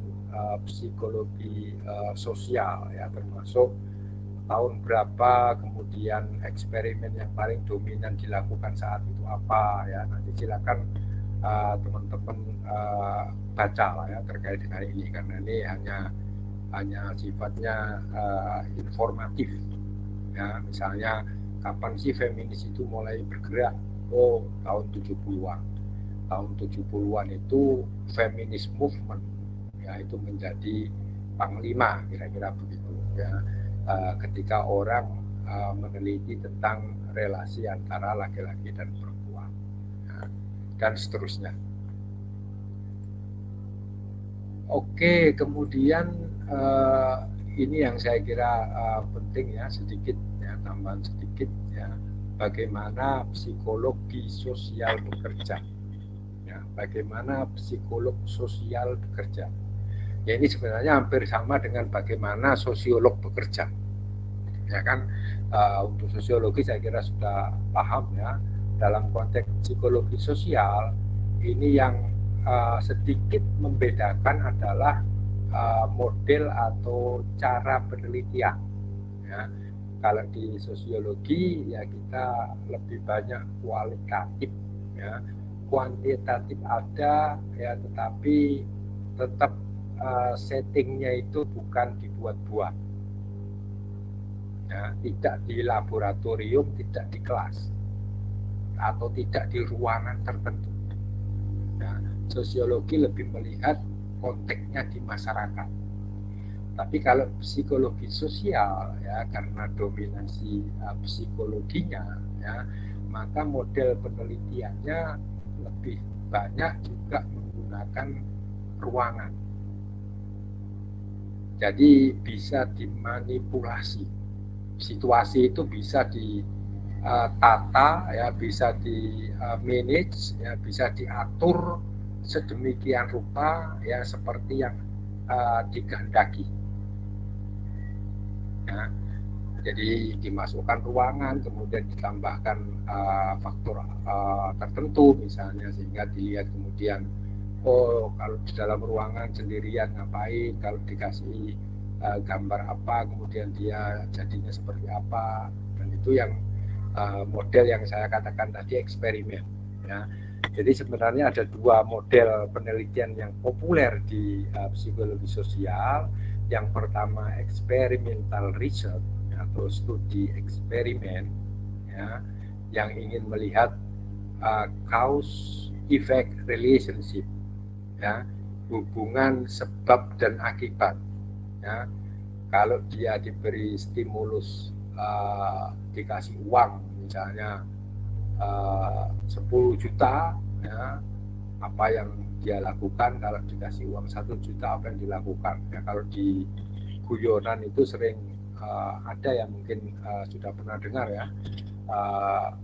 psikologi sosial ya, termasuk tahun berapa, kemudian eksperimen yang paling dominan dilakukan saat itu apa ya. Nanti silakan teman-teman baca lah ya terkait dengan ini, karena ini hanya sifatnya informatif ya. Misalnya kapan sih feminis itu mulai bergerak? Oh, tahun 70-an. Tahun 70-an itu feminist movement ya, itu menjadi panglima, kira-kira begitu ya. Ketika orang meneliti tentang relasi antara laki-laki dan perempuan ya, dan seterusnya. Oke, kemudian ini yang saya kira penting ya, sedikit ya, tambahan sedikit ya, bagaimana psikologi sosial bekerja ya, bagaimana psikolog sosial bekerja ya, ini sebenarnya hampir sama dengan bagaimana sosiolog bekerja ya kan. Untuk sosiologi saya kira sudah paham ya, dalam konteks psikologi sosial ini yang sedikit membedakan adalah model atau cara penelitian ya. Kalau di sosiologi ya kita lebih banyak kualitatif ya, kuantitatif ada ya, tetapi tetap settingnya itu bukan dibuat-buat ya, tidak di laboratorium, tidak di kelas atau tidak di ruangan tertentu. Nah, sosiologi lebih melihat konteksnya di masyarakat. Tapi kalau psikologi sosial ya, karena dominasi psikologinya ya, maka model penelitiannya lebih banyak juga menggunakan ruangan. Jadi bisa dimanipulasi. Situasi itu bisa ditata ya, bisa di manage ya, bisa diatur sedemikian rupa ya, seperti yang dikehendaki ya. Jadi dimasukkan ruangan, kemudian ditambahkan faktor tertentu misalnya, sehingga dilihat kemudian oh kalau di dalam ruangan sendirian ngapain, kalau dikasih gambar apa kemudian dia jadinya seperti apa. Dan itu yang model yang saya katakan tadi, eksperimen ya. Jadi sebenarnya ada dua model penelitian yang populer di psikologi sosial. Yang pertama experimental research atau studi eksperimen ya, yang ingin melihat cause effect relationship ya, hubungan sebab dan akibat ya. Kalau dia diberi stimulus, dikasih uang misalnya 10 juta ya, apa yang dia lakukan. Kalau dikasih uang 1 juta apa yang dilakukan ya. Kalau di guyonan itu sering ada yang mungkin sudah pernah dengar ya,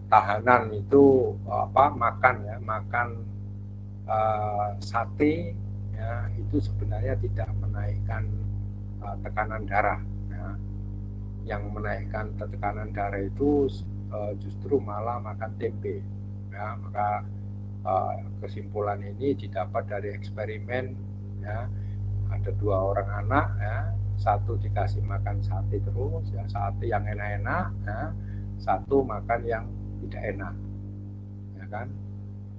tahanan itu makan sate ya, itu sebenarnya tidak menaikkan tekanan darah ya. Yang menaikkan tekanan darah itu justru malah makan tempe ya. Maka kesimpulan ini didapat dari eksperimen ya. Ada 2 orang anak ya, satu dikasih makan sate terus ya, sate yang enak-enak ya, satu makan yang tidak enak ya kan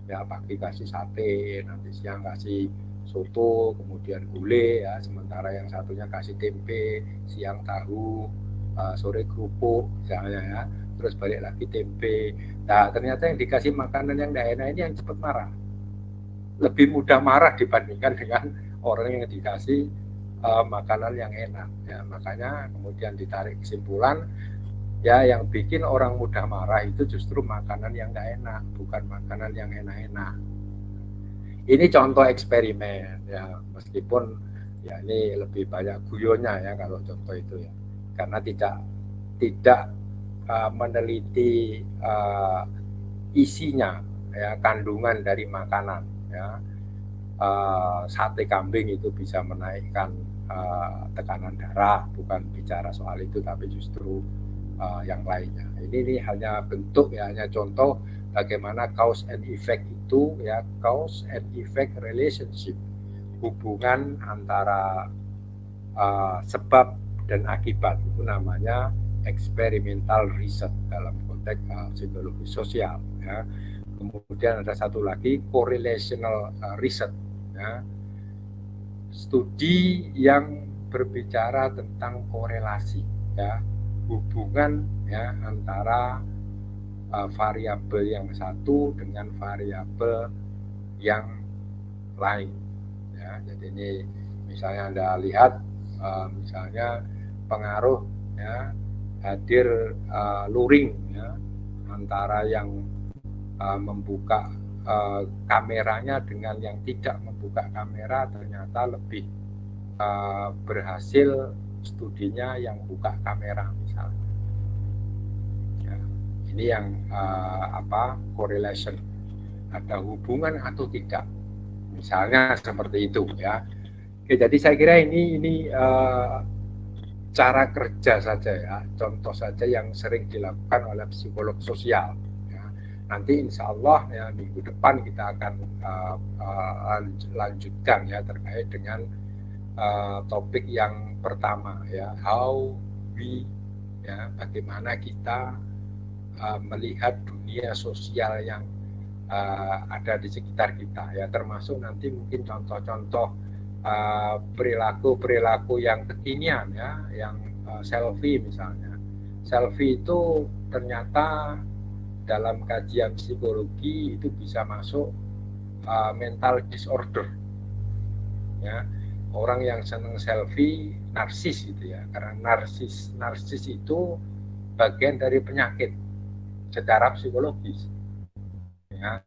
ya. Pagi kasih sate, nanti siang kasih soto, kemudian gulai ya, sementara yang satunya kasih tempe, siang tahu, sore kerupuk misalnya ya, terus balik lagi tempe. Nah ternyata yang dikasih makanan yang tidak enak ini yang cepat marah, lebih mudah marah dibandingkan dengan orang yang dikasih makanan yang enak ya. Makanya kemudian ditarik kesimpulan ya, yang bikin orang mudah marah itu justru makanan yang tidak enak, bukan makanan yang enak-enak. Ini contoh eksperimen ya, meskipun ya ini lebih banyak guyonnya ya kalau contoh itu ya, karena tidak meneliti isinya ya, kandungan dari makanan ya. Sate kambing itu bisa menaikkan tekanan darah, bukan bicara soal itu, tapi justru yang lainnya. Ini hanya bentuk ya, hanya contoh bagaimana cause and effect itu ya, cause and effect relationship, hubungan antara sebab dan akibat, itu namanya experimental research dalam konteks psikologi sosial ya. Kemudian ada satu lagi correlational research ya, studi yang berbicara tentang korelasi ya, hubungan ya antara variabel yang satu dengan variabel yang lain ya. Jadi ini misalnya Anda lihat misalnya pengaruh ya, hadir luring ya, antara yang membuka kameranya dengan yang tidak membuka kamera ternyata lebih berhasil studinya yang buka kamera misalnya. Ya, ini yang correlation, ada hubungan atau tidak, misalnya seperti itu ya. Oke, jadi saya kira ini cara kerja saja ya, contoh saja yang sering dilakukan oleh psikolog sosial. Ya. Nanti insya Allah ya minggu depan kita akan lanjutkan ya terkait dengan topik yang pertama ya, how we ya, bagaimana kita melihat dunia sosial yang ada di sekitar kita ya, termasuk nanti mungkin contoh-contoh perilaku-perilaku yang kekinian ya, yang selfie misalnya. Selfie itu ternyata dalam kajian psikologi itu bisa masuk mental disorder ya. Orang yang senang selfie narsis gitu ya, karena narsis itu bagian dari penyakit secara psikologis ya.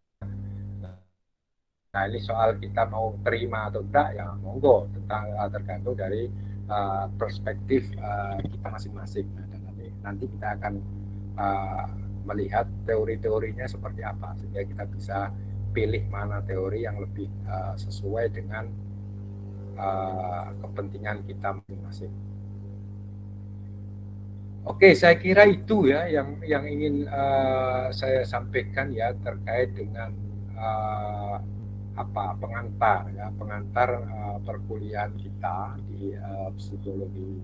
Nah ini soal kita mau terima atau enggak ya monggo, tergantung dari perspektif kita masing-masing. Nah, dan nanti kita akan melihat teori-teorinya seperti apa sehingga kita bisa pilih mana teori yang lebih sesuai dengan kepentingan kita masing-masing. Oke, saya kira itu ya yang ingin saya sampaikan ya terkait dengan pengantar perkuliahan kita di psikologi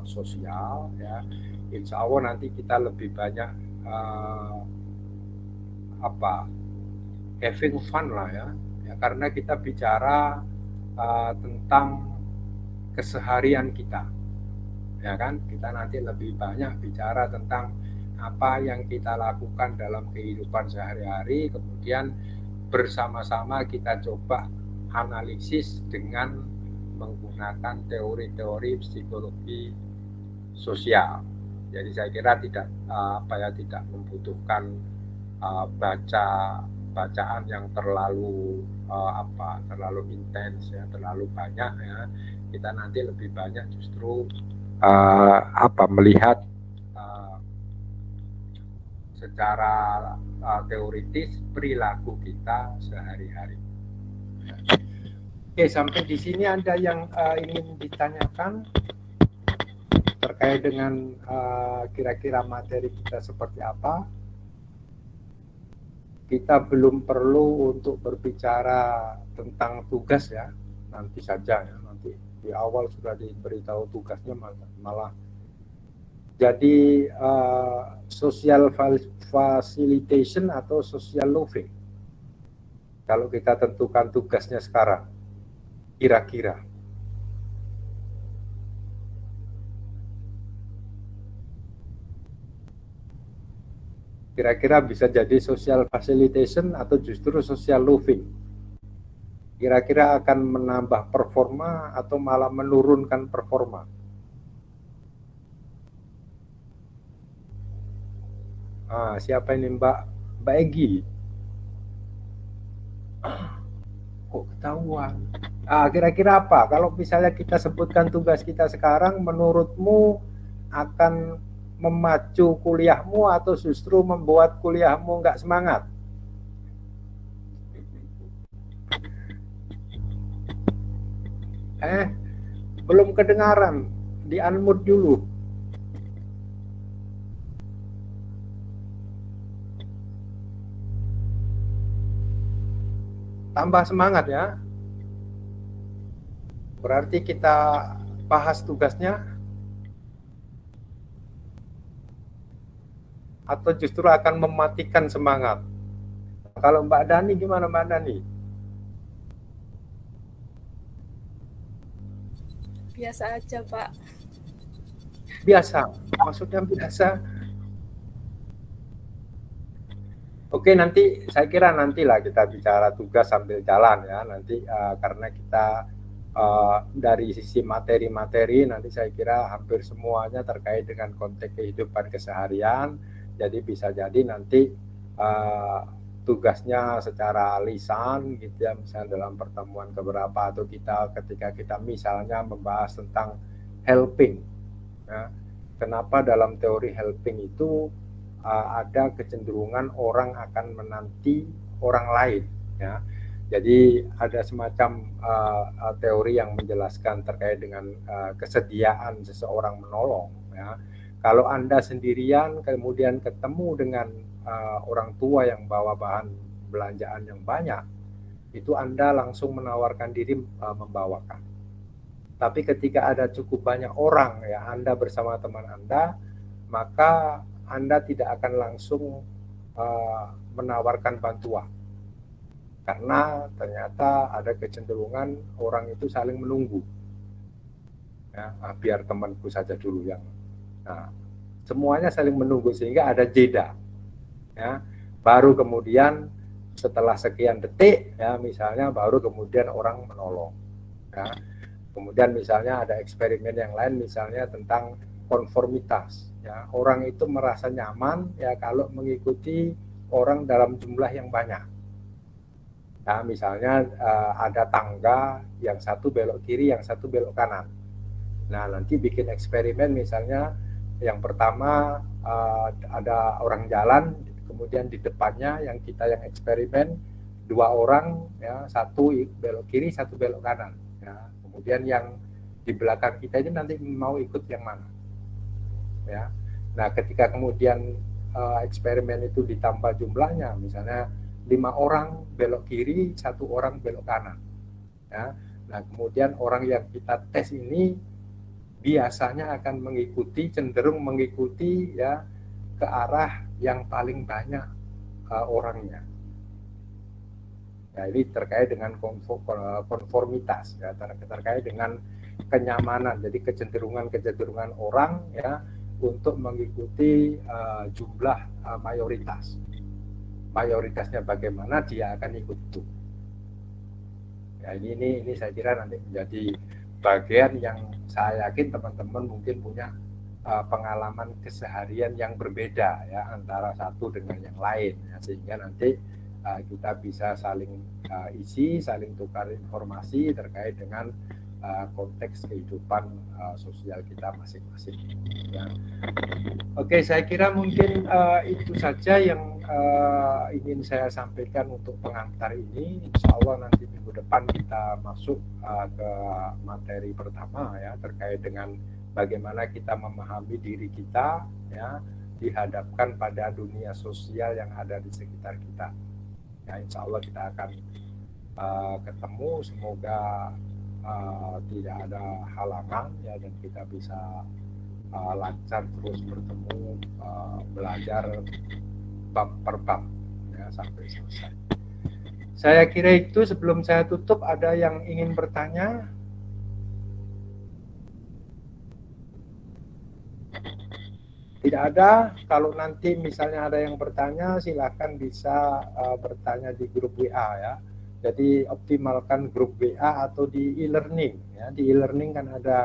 sosial ya. Insya Allah nanti kita lebih banyak having fun lah ya, karena kita bicara tentang keseharian kita ya kan. Kita nanti lebih banyak bicara tentang apa yang kita lakukan dalam kehidupan sehari-hari, kemudian bersama-sama kita coba analisis dengan menggunakan teori-teori psikologi sosial. Jadi saya kira tidak membutuhkan bacaan yang terlalu intens ya, terlalu banyak ya. Kita nanti lebih banyak justru melihat secara teoritis perilaku kita sehari-hari. Oke, sampai di sini ada yang ingin ditanyakan terkait dengan kira-kira materi kita seperti apa? Kita belum perlu untuk berbicara tentang tugas ya, nanti saja ya, nanti di awal sudah diberitahu tugasnya malah jadi social facilitation atau social loving. Kalau kita tentukan tugasnya sekarang, kira-kira bisa jadi social facilitation atau justru social loving? Kira-kira akan menambah performa atau malah menurunkan performa? Siapa ini Mbak Egi? Kok ketahuan? Kira-kira apa? Kalau misalnya kita sebutkan tugas kita sekarang, menurutmu akan memacu kuliahmu atau justru membuat kuliahmu nggak semangat? Belum kedengaran, di-unmute dulu. Tambah semangat ya. Berarti kita bahas tugasnya atau justru akan mematikan semangat? Kalau Mbak Dani gimana Mbak Dani? Biasa aja Pak. Biasa? Maksudnya biasa? Oke, nanti saya kira nantilah kita bicara tugas sambil jalan ya. Nanti karena kita dari sisi materi-materi nanti saya kira hampir semuanya terkait dengan konteks kehidupan keseharian. Jadi bisa jadi nanti tugasnya secara lisan gitu ya, misalnya dalam pertemuan keberapa, atau ketika kita misalnya membahas tentang helping ya. Kenapa dalam teori helping itu ada kecenderungan orang akan menanti orang lain ya. Jadi ada semacam teori yang menjelaskan terkait dengan kesediaan seseorang menolong ya. Kalau Anda sendirian kemudian ketemu dengan orang tua yang bawa bahan belanjaan yang banyak, itu Anda langsung menawarkan diri membawakan. Tapi ketika ada cukup banyak orang ya, Anda bersama teman Anda, maka Anda tidak akan langsung menawarkan bantuan. Karena ternyata ada kecenderungan orang itu saling menunggu. Ya, biar temanku saja dulu yang. Nah, semuanya saling menunggu sehingga ada jeda. Ya, baru kemudian setelah sekian detik ya, misalnya baru kemudian orang menolong. Ya. Kemudian misalnya ada eksperimen yang lain misalnya tentang konformitas. Ya, orang itu merasa nyaman ya kalau mengikuti orang dalam jumlah yang banyak. Nah, misalnya ada tangga yang satu belok kiri, yang satu belok kanan. Nah, nanti bikin eksperimen misalnya yang pertama ada orang jalan, kemudian di depannya yang eksperimen 2 orang, ya, satu belok kiri, satu belok kanan. Ya. Kemudian yang di belakang kita ini nanti mau ikut yang mana. Ya. Nah, ketika kemudian eksperimen itu ditambah jumlahnya, misalnya 5 orang belok kiri, 1 orang belok kanan. Ya. Nah, kemudian orang yang kita tes ini biasanya akan cenderung mengikuti ya ke arah yang paling banyak orangnya. Ya, ini terkait dengan konformitas, ya, terkait dengan kenyamanan. Jadi kecenderungan orang ya untuk mengikuti jumlah mayoritas. Mayoritasnya bagaimana dia akan ikut itu. Ya, ini saya kira nanti menjadi bagian yang saya yakin teman-teman mungkin punya pengalaman keseharian yang berbeda ya antara satu dengan yang lain ya, sehingga nanti kita bisa saling isi, saling tukar informasi terkait dengan konteks kehidupan sosial kita masing-masing. Ya. Oke, saya kira mungkin itu saja yang ingin saya sampaikan untuk pengantar ini. Insya Allah nanti minggu depan kita masuk ke materi pertama ya terkait dengan bagaimana kita memahami diri kita ya dihadapkan pada dunia sosial yang ada di sekitar kita. Ya, insya Allah kita akan ketemu, semoga tidak ada halangan ya dan kita bisa lancar terus bertemu, belajar bab per bab ya sampai selesai. Saya kira itu. Sebelum saya tutup, ada yang ingin bertanya? Tidak ada. Kalau nanti misalnya ada yang bertanya, silakan bisa bertanya di grup WA ya. Jadi optimalkan grup WA atau di e-learning ya. Di e-learning kan ada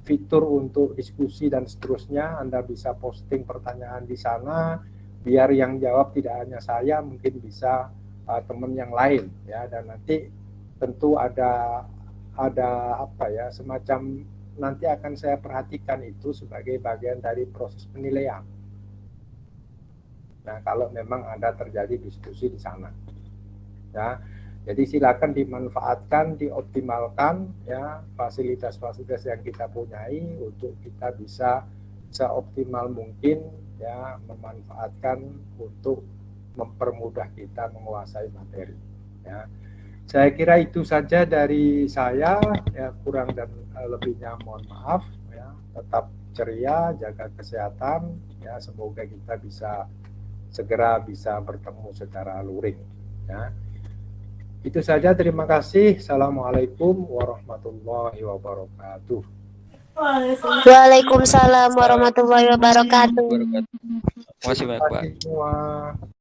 fitur untuk diskusi dan seterusnya. Anda bisa posting pertanyaan di sana biar yang jawab tidak hanya saya, mungkin bisa teman yang lain ya. Dan nanti tentu ada apa ya, semacam nanti akan saya perhatikan itu sebagai bagian dari proses penilaian. Nah, kalau memang ada terjadi diskusi di sana. Ya. Jadi silakan dimanfaatkan, dioptimalkan ya fasilitas-fasilitas yang kita punyai untuk kita bisa seoptimal mungkin ya memanfaatkan untuk mempermudah kita menguasai materi ya. Saya kira itu saja dari saya ya, kurang dan lebihnya mohon maaf ya. Tetap ceria, jaga kesehatan ya, semoga kita bisa segera bisa bertemu secara luring ya. Itu saja, terima kasih. Assalamualaikum warahmatullahi wabarakatuh. Waalaikumsalam warahmatullahi wabarakatuh. Terima kasih banyak, Pak. Terima kasih semua.